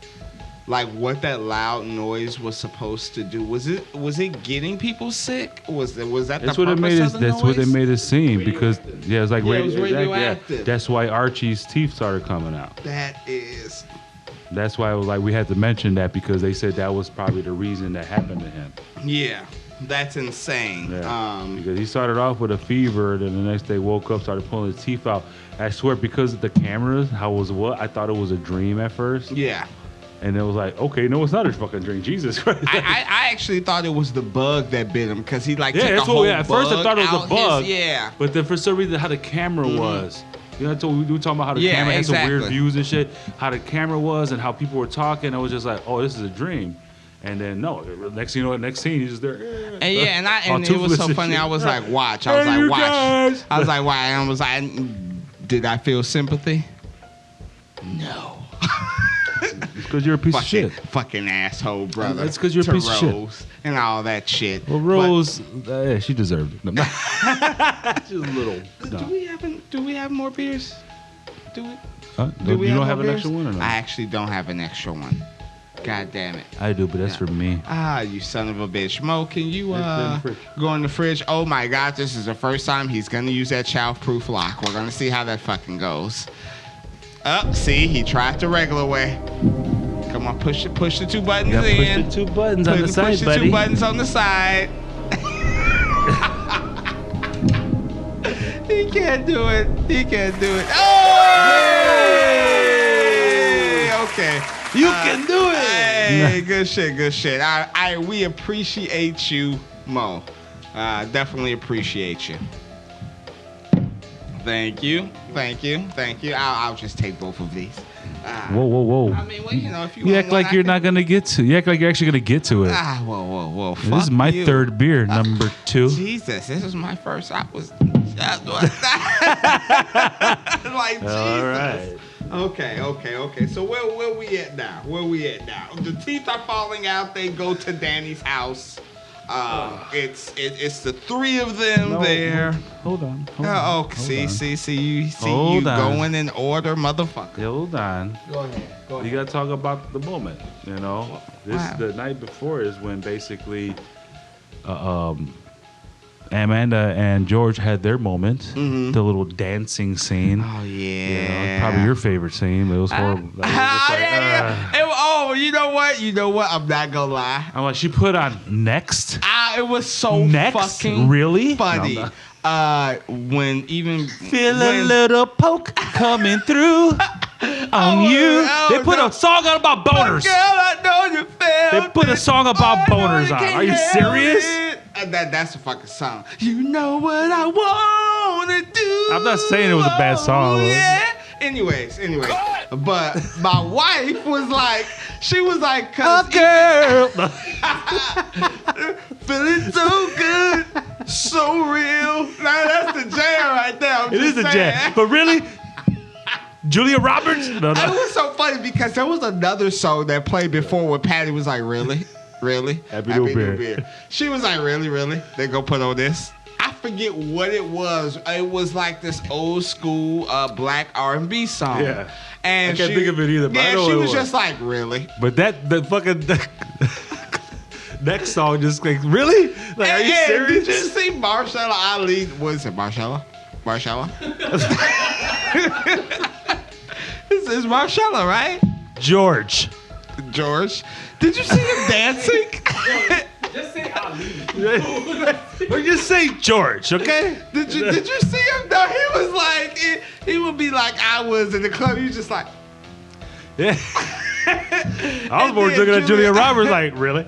Like what that loud noise was supposed to do? Was it getting people sick? Was that the purpose of the noise? That's what they made it seem, because it was like it was radioactive. That's why Archie's teeth started coming out. That's why it was like we had to mention that, because they said that was probably the reason that happened to him. Yeah, that's insane. Yeah. Because he started off with a fever, then the next day woke up, started pulling his teeth out. I swear, because of the cameras, I thought it was a dream at first. Yeah. And it was like, okay, no, it's not a fucking dream. Jesus Christ. I actually thought it was the bug that bit him, because he took at first I thought it was a bug. Yeah. But then for some reason, how the camera was. You know, we were talking about how the camera had some weird views and shit. How the camera was and how people were talking. I was just like, oh, this is a dream. And then next scene he's just there. And it was so funny. I was like, watch. I was like, why? And I was like, did I feel sympathy? No. Because you're a piece of shit. Fucking asshole, brother. It's because you're a piece of shit. And all that shit. Well, Rose, she deserved it. No. She's a little. No. Do we have more beers? Do we? You don't have an extra one or no? I actually don't have an extra one. God damn it. I do, but that's for me. You son of a bitch. Mo, can you go in the fridge? Oh my God, this is the first time he's going to use that child-proof lock. We're going to see how that fucking goes. See, he tried the regular way. Come on, push the two buttons in. Push the two buttons on the side, buddy. Push the two buttons on the side. He can't do it. Oh! Yay! Okay. You can do it. Hey, good shit. We appreciate you, Mo. Definitely appreciate you. Thank you. I'll just take both of these. Whoa. I mean, well, if you You want act like one, you're not gonna get to. You act like you're actually gonna get to it. Whoa. This is my third beer, number 2. Jesus, this is my first. I was like, Jesus. All right. Okay. So where we at now? The teeth are falling out. They go to Danny's house. It's the 3 of them there. Hold on. See, you Hold on. going in order, motherfucker. Hold on. Go ahead. You gotta talk about the moment. The night before is when basically, Amanda and George had their moment. Mm-hmm. The little dancing scene. Oh yeah. Probably your favorite scene. It was horrible. You know what? I'm not gonna lie. I'm like, she put on Next. It was so Next? fucking Really? funny. No. When A little poke coming through on you. They put a song on about boners. Girl, I know you felt They put a song about boners on. Are you serious? That's a fucking song. You know what I wanna do. I'm not saying it was a bad song. Yeah. Anyways. But my wife was like, cause girl. feeling so good, so real. Now that's the jam right there. It is a jam. But really? Julia Roberts? No. It was so funny because there was another song that played before where Patty was like, really? Happy New Beer. She was like, really? They go put on this? I forget what it was. It was like this old school black R&B song. Yeah. And I can't think of it either, but I know she what it was was. just like, really? But the fucking next song just like, really? Like, are you serious? Did you see Marshala Ali? What is it, Marshala? It's Marshala, right? George. Did you see him dancing? Just say Ali. Or just say George, okay? Did you see him? No, he was like, he would be like I was in the club. He was just like, Yeah. I was more looking at Julia Roberts like, really?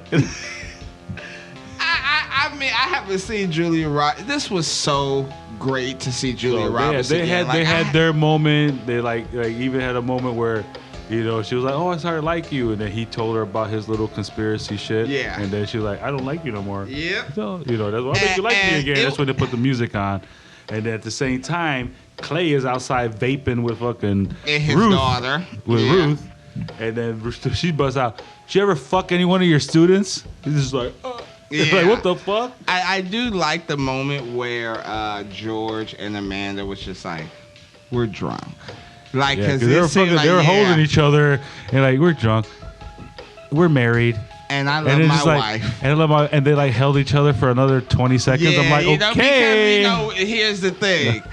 I mean, I haven't seen Julia Roberts. This was so great to see Julia Roberts. They again. had their moment. They like even had a moment where, she was like, "Oh, I started to like you," and then he told her about his little conspiracy shit. Yeah. And then she was like, "I don't like you no more." Yep. So that's why I make you like me again. That's when they put the music on, and then at the same time, Clay is outside vaping with fucking And his Ruth, daughter. with Yeah. Ruth, and then she busts out, "Did you ever fuck any one of your students?" He's just like, It's like, what the fuck? I do like the moment where George and Amanda was just like, we're drunk. Like, Yeah, cause they were fucking, they were holding each other and like, we're drunk, we're married, and I love and my just like, wife. and they like held each other for another 20 seconds. Yeah, I'm like, okay. Because, here's the thing.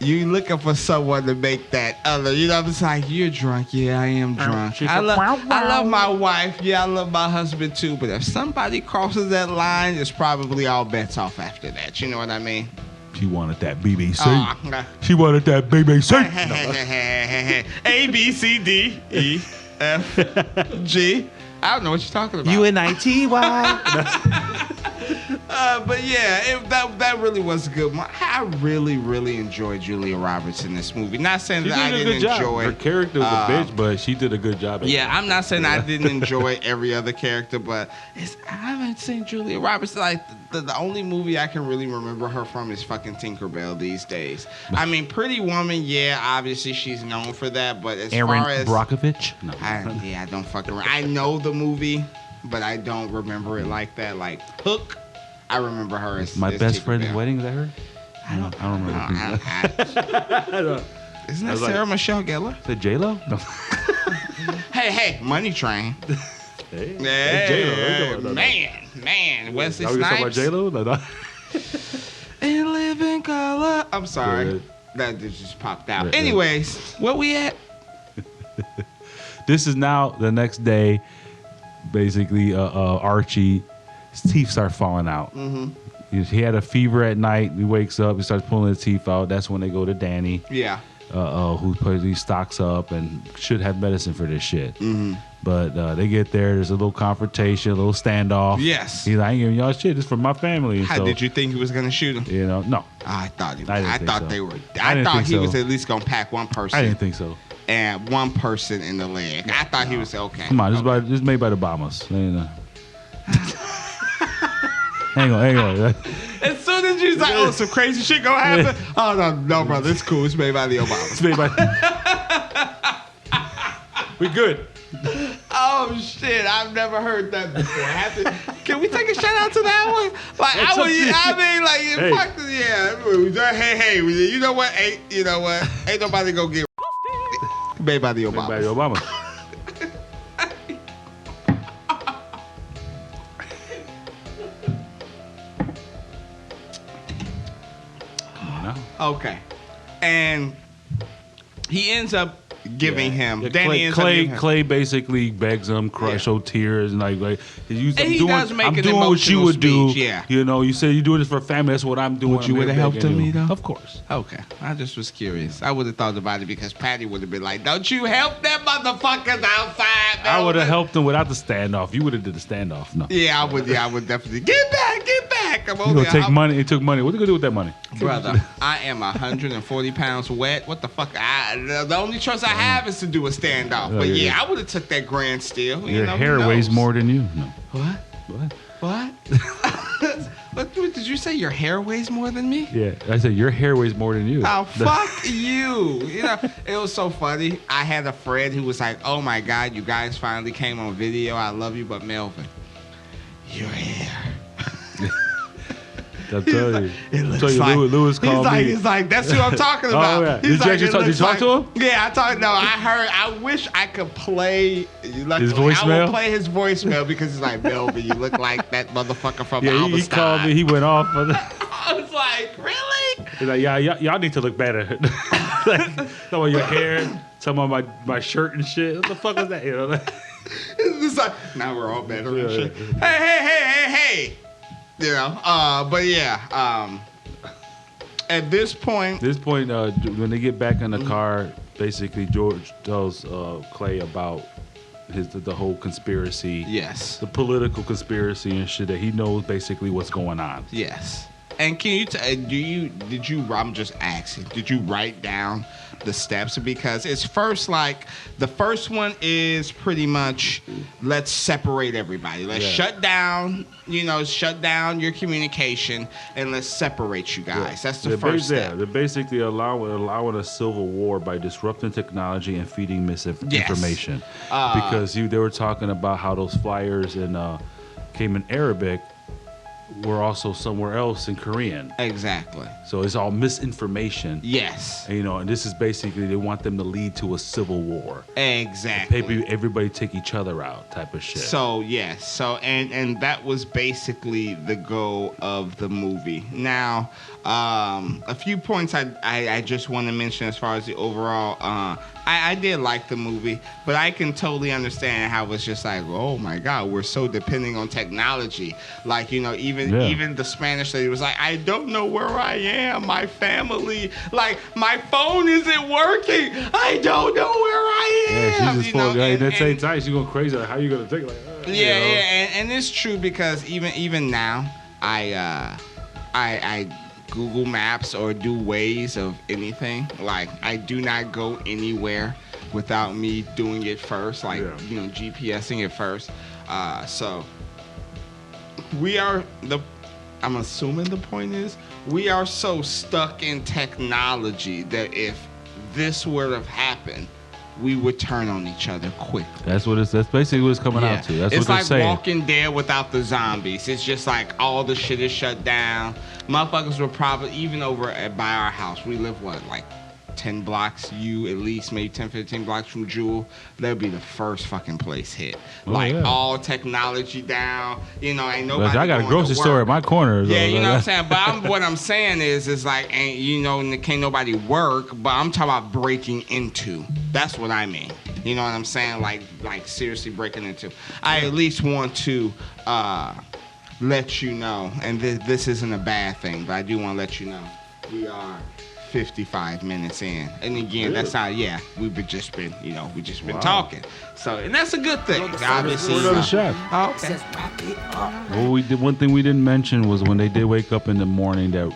You looking for someone to make that other, it's like, you're drunk. Yeah, I am drunk. I love my wife. Yeah, I love my husband too. But if somebody crosses that line, it's probably all bets off after that. You know what I mean? She wanted that BBC. Oh, She wanted that BBC. A, B, C, D, E, F, G. I don't know what you're talking about. UNITY. But yeah, that really was a good one. I really, really enjoyed Julia Roberts in this movie. Not saying She that I did a didn't good job. enjoy Her character was a bitch, but she did a good job. Yeah, I'm not saying I didn't enjoy every other character, but I haven't seen Julia Roberts. Like the only movie I can really remember her from is fucking Tinkerbell these days. I mean, Pretty Woman, yeah, obviously she's known for that, but as Aaron far as Brockovich? No. I don't fucking. I know the movie, but I don't remember it like that. Like Hook, I remember her as My as best Tinkerbell. friend's wedding, is that her? I don't remember. Isn't that was like- Sarah Michelle Gellar? Is it J-Lo? No. Hey, Money Train. Hey, Yeah, J-Lo. man, Wesley Are we talking about Snipes. J-Lo? No. And live in color. I'm sorry, Good. that just popped out. Right. Anyways, where we at? This is now the next day. Basically, Archie's teeth start falling out. Mm-hmm. He had a fever at night. He wakes up. He starts pulling his teeth out. That's when they go to Danny. Yeah. who stocks up and should have medicine for this shit. Mm-hmm. But they get there. There's a little confrontation, a little standoff. Yes. He's like, I ain't giving y'all shit. This is for my family. How did you think he was gonna shoot him? You know, no. I thought he was. I thought so. they were. I thought think he so. was at least gonna pack one person. I didn't think so. And one person in the leg. I thought he was okay. Come on, okay. this is made by the Bombers. Hang on. As soon as you was like, oh, some crazy shit gonna happen. Oh no, brother, it's cool. It's made by the Obamas. It's made by. We good. Oh shit! I've never heard that before. Can we take a shout out to that one? Like fuck this, yeah. Hey, you know what? Ain't nobody gonna get made by the Obamas. Made by the Obamas. Come on now. Okay, and he ends up giving him. Yeah, Danny ends up giving him. Clay basically begs him, show tears, and like he does make I'm an doing what you emotional would do. speech, yeah. You know, you say you're doing this for family. That's what I'm doing. Would you would have helped him, though? Of course. Okay, I just was curious. I would have thought about it because Patty would have been like, "Don't you help them motherfuckers outside." I would have helped him without the standoff. You would have did the standoff. No. Yeah, I would. Yeah, I would definitely get back. I'm You gonna take money? He took money. What are you gonna do with that money, brother? I am 140 pounds wet. What the fuck? The only choice I have is to do a standoff. But yeah, I would have took that grand still. Your hair weighs more than you. No. What? What did you say? Your hair weighs more than me? Yeah, I said your hair weighs more than you. Oh, fuck you. You know, it was so funny. I had a friend who was like, oh my God, you guys finally came on video. I love you, but Melvin, your hair. I'll tell you. It looks like Lewis called me. He's like, that's who I'm talking about. Oh, yeah. He's Did you talk to him? Yeah, I talked. No, I heard. I wish I could play his voicemail. I will play his voicemail because he's like, Melvin, you look like that motherfucker from Alberstein. He called me. He went off. I was like, really? He's like, yeah, y'all need to look better. Like, talking about your hair, talking about my shirt and shit. What the fuck was that? You know? It's like, now we're all better and shit. Hey. You know, but yeah. At this point, when they get back in the car, basically George tells Clay about the whole conspiracy. Yes. The political conspiracy and shit that he knows basically what's going on. Yes. And can you I'm just asking, did you write down the steps? Because it's the first one is pretty much, let's separate everybody. Let's shut down your communication and let's separate you guys. Yeah. That's the first step. They're basically allowing a civil war by disrupting technology and feeding misinformation. Yes. Because they were talking about how those flyers came in Arabic were also somewhere else in Korean. Exactly. So it's all misinformation. Yes. And this is basically, they want them to lead to a civil war. Exactly. Everybody take each other out type of shit. So, yes. So, and that was basically the goal of the movie. Now, a few points I just want to mention as far as the overall, I did like the movie, but I can totally understand how it's just like, oh my God, we're so depending on technology. Like, even the Spanish lady was like, I don't know where I am. My family, like, my phone isn't working. I don't know where I am. Yeah, she's just at that same time, she's going crazy. Like, how you going to take it? Like, and it's true because even now, I Google Maps or do Waze of anything. Like, I do not go anywhere without me doing it first, like, GPSing it first. So I'm assuming the point is, we are so stuck in technology that if this would have happened, we would turn on each other quickly. That's basically what it's coming out to. That's it's what they're like saying. Walking Dead without the zombies. It's just like all the shit is shut down. Motherfuckers were probably, even over by our house, we live like 10 blocks, at least maybe 10, 15 blocks from Jewel. That'll be the first fucking place hit. All technology down. Ain't nobody. I got a grocery store at my corner. Yeah, you know what I'm saying? But what I'm saying is like, can't nobody work, but I'm talking about breaking into. That's what I mean. You know what I'm saying? Like seriously breaking into. I at least want to let you know, and this isn't a bad thing, but I do want to let you know, we are 55 minutes in. And again, that's how, we've just been talking. So, and that's a good thing. Obviously. Another shot. Oh, okay. Well, we did one thing we didn't mention was when they did wake up in the morning that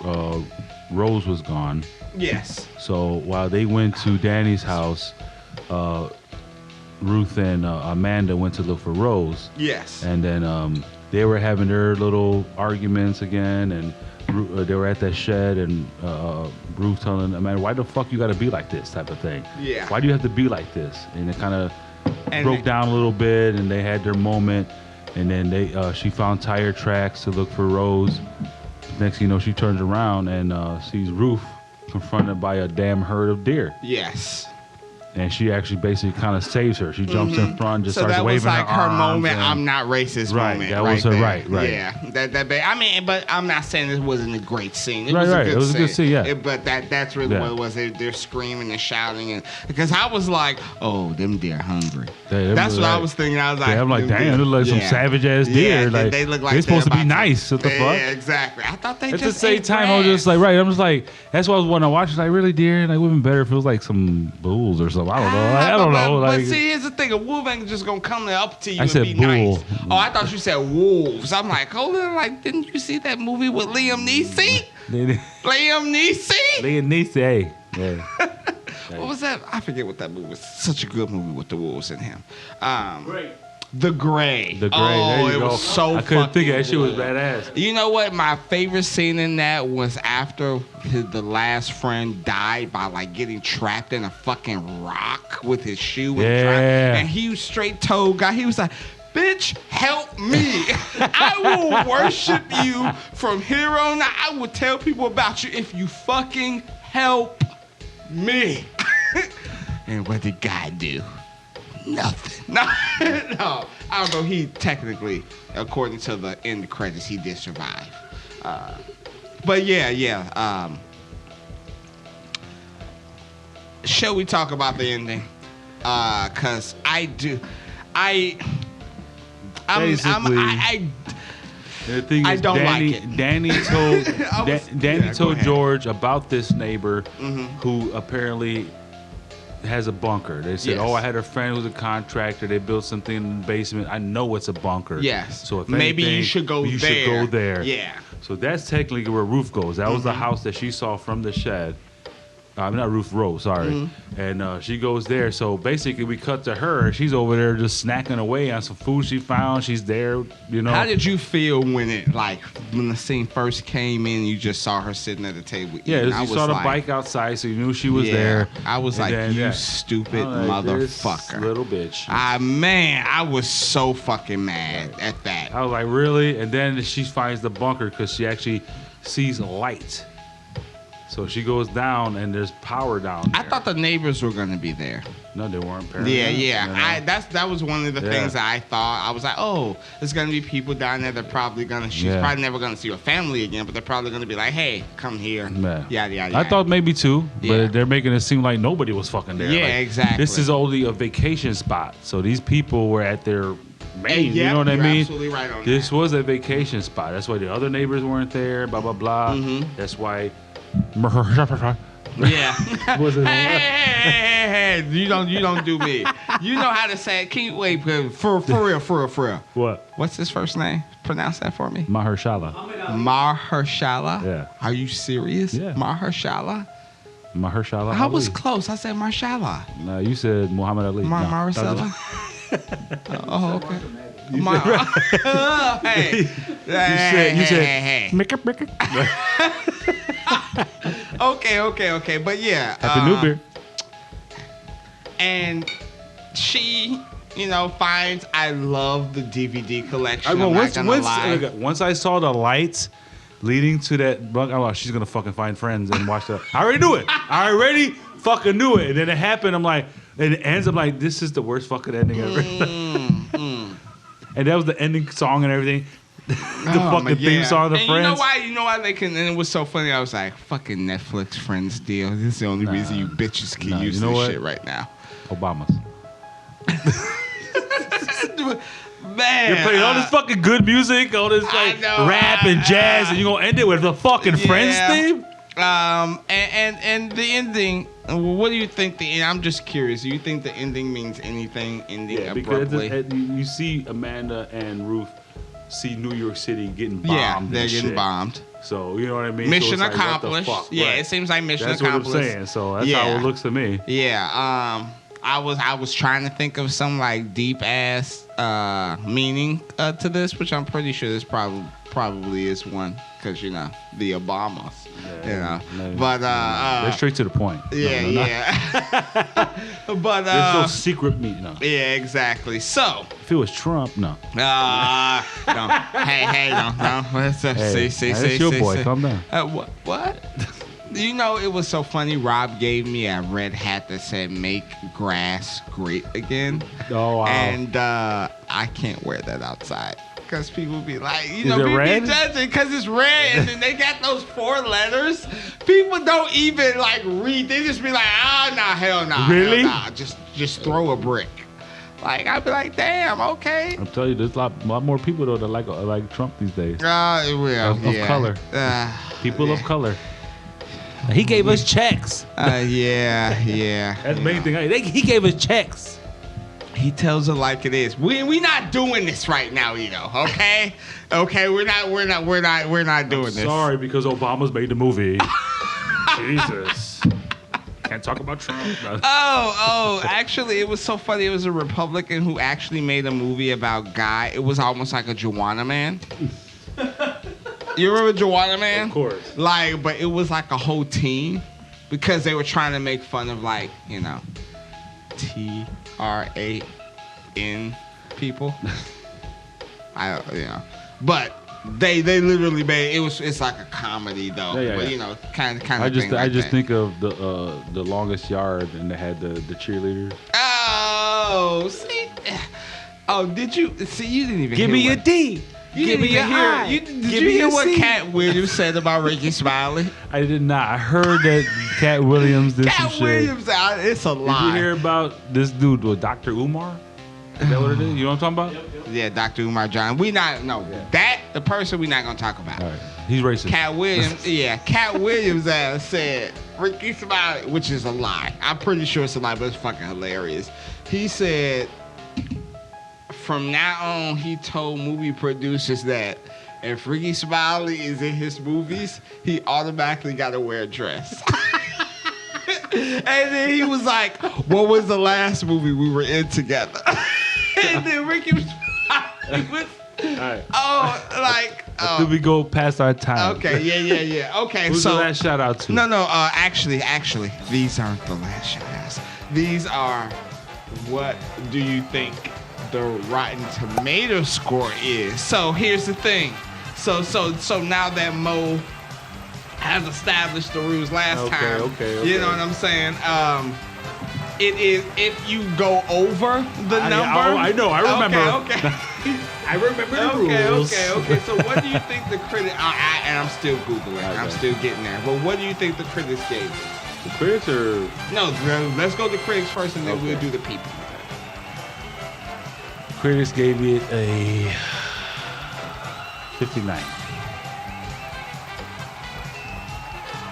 Rose was gone. Yes. So while they went to Danny's house, Ruth and Amanda went to look for Rose. Yes. And then they were having their little arguments again, and they were at that shed, and Ruth telling Amanda, "Why the fuck you got to be like this?" type of thing. Yeah. Why do you have to be like this? And it kind of broke down a little bit, and they had their moment. And then she found tire tracks to look for Rose. Next thing you know, she turns around and sees Ruth confronted by a damn herd of deer. Yes. And she actually basically kind of saves her. She jumps in front, just starts waving her arms. So that was like her moment, I'm not racist moment. That was her, right. Yeah. I mean, but I'm not saying this wasn't a great scene. It was a good scene, yeah. But that's really what it was. They're screaming and shouting. And because I was like, oh, them deer hungry. That's what I was thinking. I was like, I'm like, damn, they look like some savage-ass deer. Like, they look like they're supposed to be nice. What the fuck? Yeah, exactly. I thought they just at the same time, grass. I was just like, I'm just like, that's why I was when I watched it, like, really, deer? Like, it would have been better if it was like some bulls or something. I don't know. I don't know. But Like, see, here's the thing: a wolf ain't just gonna come up to you I and said be bull. nice. Oh, I thought you said wolves. I'm like, hold on, like, didn't you see that movie with Liam Neeson? Liam Neeson. Hey. Yeah. What was that? I forget what that movie was. Such a good movie with the wolves in him. Great. The Gray. The Gray. Oh, there you it go. was so. I couldn't think of that. good. Shit was badass. You know what? My favorite scene in that was after the last friend died by like getting trapped in a fucking rock with his shoe. And he was straight toed guy. He was like, bitch, help me. I will worship you from here on out. I will tell people about you if you fucking help me. And what did God do? Nothing. No, I don't know. He technically, according to the end credits, he did survive. But yeah. Shall we talk about the ending? Cause I do. The thing is, I don't like it. Danny told George about this neighbor who apparently has a bunker. They said, I had a friend who's a contractor. They built something in the basement. I know it's a bunker. Yes. So if maybe anything, you should go there. Yeah. So that's technically where Ruth goes. That was the house that she saw from the shed. Not Ruth, Rose, sorry. And she goes there. So basically we cut to her. She's over there just snacking away on some food she found. She's there, you know. How did you feel when the scene first came in, you just saw her sitting at the table eating? Yeah, you saw the bike outside, so you knew she was there. I was like, you stupid motherfucker. Little bitch. Man, I was so fucking mad at that. I was like, really? And then she finds the bunker because she actually sees a light. So she goes down and there's power down there. I thought the neighbors were gonna be there. No, they weren't. Apparently. Yeah. That was one of the things that I thought. I was like, oh, there's gonna be people down there. They're probably gonna. She's probably never gonna see her family again, but they're probably gonna be like, hey, come here. Yeah. I thought maybe two, but they're making it seem like nobody was fucking there. Yeah, like, exactly. This is only a vacation spot, so these people were at their main. You know what I mean? Absolutely right on this was a vacation spot. That's why the other neighbors weren't there. Blah blah blah. That's why. Yeah. Hey, you don't do me. You know how to say it. Can you wait for real? What? What's his first name? Pronounce that for me. Mahershala. Mahershala? Yeah. Are you serious? Yeah. Mahershala? Mahershala. I was close. I said Mahershala. No, you said Muhammad Ali. Mahershala? Oh, okay. Hey. You said. Hey. Okay. But yeah. Happy New Beer. And she, finds I love the DVD collection. Once I saw the lights leading to that bunk, I'm like, she's gonna fucking find friends and watch that. I already knew it. I already fucking knew it. And then it happened. I'm like, and it ends up like, this is the worst fucking ending ever. And that was the ending song and everything. The fucking theme song of the Friends. You know why they can, and it was so funny. I was like, fucking Netflix Friends deal. This is the only reason you bitches can use this shit right now. Obama's. Man. You're playing all this fucking good music, all this like rap and jazz, and you're gonna end it with the fucking Friends theme? And the ending. What do you think? I'm just curious. Do you think the ending means anything? Ending abruptly. Because you see Amanda and Ruth see New York City getting bombed. Yeah, they're getting bombed. So you know what I mean. Mission so it's accomplished. Like, what the fuck? Yeah, right. it seems like mission That's accomplished. That's what I'm saying. So that's how it looks to me. Yeah. I was trying to think of some like deep ass meaning to this, which I'm pretty sure this probably is one, because the Obamas, but they're straight to the point. Yeah. But there's no secret meaning. No. Yeah, exactly. So if it was Trump, no. No. Hey, no. That's your boy. Calm down. What? It was so funny. Rob gave me a red hat that said "Make grass great again." Oh wow! And I can't wear that outside because people be like, Is it red? Be judging because it's red, and then they got those 4 letters. People don't even like read. They just be like, "Oh no, hell no, really? Hell no. Just throw a brick." Like I'd be like, "Damn, okay." I'm telling you, there's a lot more people though that like Trump these days. Of color. People of color. He gave us checks. Yeah. That's the main thing. He gave us checks. He tells it like it is. We not doing this right now, okay? Okay, we're not doing this. Sorry, because Obama's made the movie. Jesus. Can't talk about Trump. Oh, actually, it was so funny. It was a Republican who actually made a movie about Guy. It was almost like a Joanna Man. You remember Joanna Man? Of course. But it was like a whole team because they were trying to make fun of TRAN people. But they literally made it's like a comedy though. Yeah. But kind of. I just think of the Longest Yard, and they had the cheerleaders. Oh, see. Oh, did you see? You didn't even give me your D. Give me your I. Did you hear what Cat Williams said about Ricky Smiley? I did not. I heard that Cat Williams did some shit. Cat Williams, it's a lie. Did you hear about this dude with Dr. Umar? Is that what it is? You know what I'm talking about? Yeah, Dr. Umar John. The person we not gonna talk about. All right. He's racist. Cat Williams, Cat Williams said Ricky Smiley, which is a lie. I'm pretty sure it's a lie, but it's fucking hilarious. He said, from now on, he told movie producers that if Ricky Smiley is in his movies, he automatically got to wear a dress. And then he was like, what was the last movie we were in together? And then Ricky Smiley was... All right. Did we go past our time? Okay, yeah. Okay, who's the last shout out to? No. Actually, these aren't the last shout outs. These are, what do you think the Rotten Tomato score is? So here's the thing. So now that Mo has established the rules last time. Okay. You know what I'm saying? It is if you go over the number. I know. I remember. Okay. I remember the rules. Okay. So what do you think the critics... and I'm still Googling. Okay. I'm still getting there. But what do you think the critics gave it? The critics or... No, let's go to critics first, and then we'll do the people. Critics gave it a 59.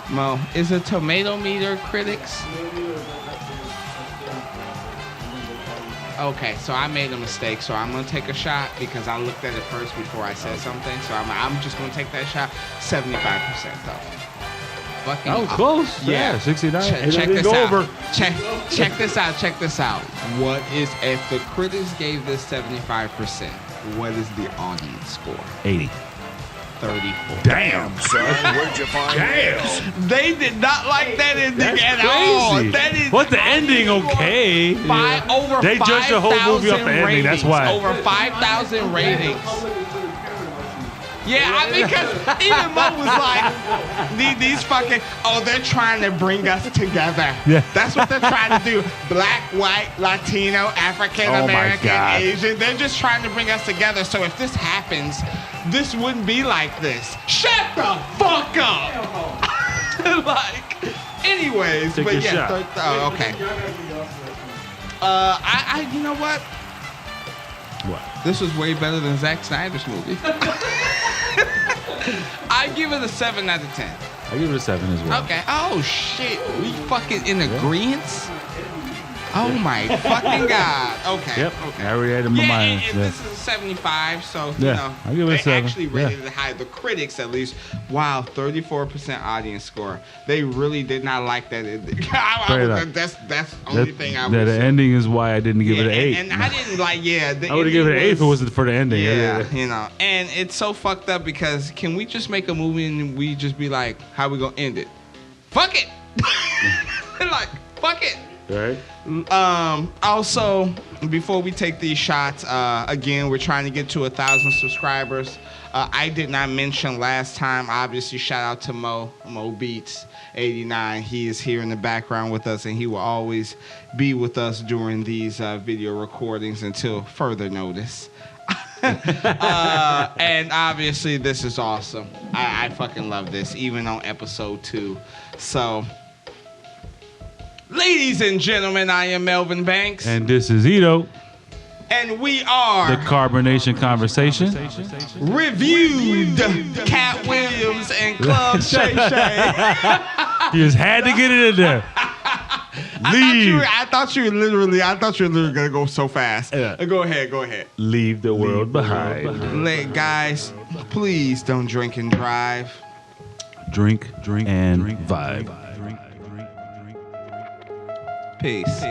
Mo, is a tomato meter critics? Okay, so I made a mistake, so I'm gonna take a shot because I looked at it first before I said something. So I'm just gonna take that shot. 75% though. Fucking. Oh, close. Yeah, 69. Check this out. Over. Check this out. Check this out. What is if the critics gave this 75%? What is the audience score? 80. 34. Damn, son, where'd you find this? They did not like that ending at crazy. all. That is what the ending? Okay. Over they judged the whole movie off the ending. That's why. Over 5,000 ratings. Yeah, because even Mo was like, these fucking, they're trying to bring us together. Yeah. That's what they're trying to do. Black, white, Latino, African American, Asian. They're just trying to bring us together. So if this happens, this wouldn't be like this. Shut the fuck up. Anyways, take but your yeah. shot. Okay. You know what? What? This was way better than Zack Snyder's movie. I give it a 7 out of 10. I give it a 7 as well. Okay. Oh shit. We fucking in agreement. Oh my fucking god. Okay. Yep. Okay. I already had it in my mind. And this is a 75, so you Yeah, know, I give it a they 7. actually rated it high. The critics, at least, wow, 34% audience score. They really did not like that. That's the only thing I would The say. ending is why I didn't give it an 8. And I didn't like. Yeah, I would have given it an 8 if it wasn't for the ending. Yeah, you know, and it's so fucked up because can we just make a movie and we just be like, how we gonna end it? Fuck it. Like, fuck it. Right. Also, before we take these shots, again, we're trying to get to 1,000 subscribers. I did not mention last time. Obviously, shout out to Mo Beats 89. He is here in the background with us, and he will always be with us during these video recordings until further notice. And obviously, this is awesome. I fucking love this, even on episode 2. So, ladies and gentlemen, I am Melvin Banks. And this is Ito. And we are The Carbonation Conversation. reviewed Cat Williams and Club Shay Shay. You just had to get it in there. Leave. I thought you were literally gonna go so fast. Yeah. Go ahead. Leave the world behind. Guys, please don't drink and drive. Drink, and vibe. Peace.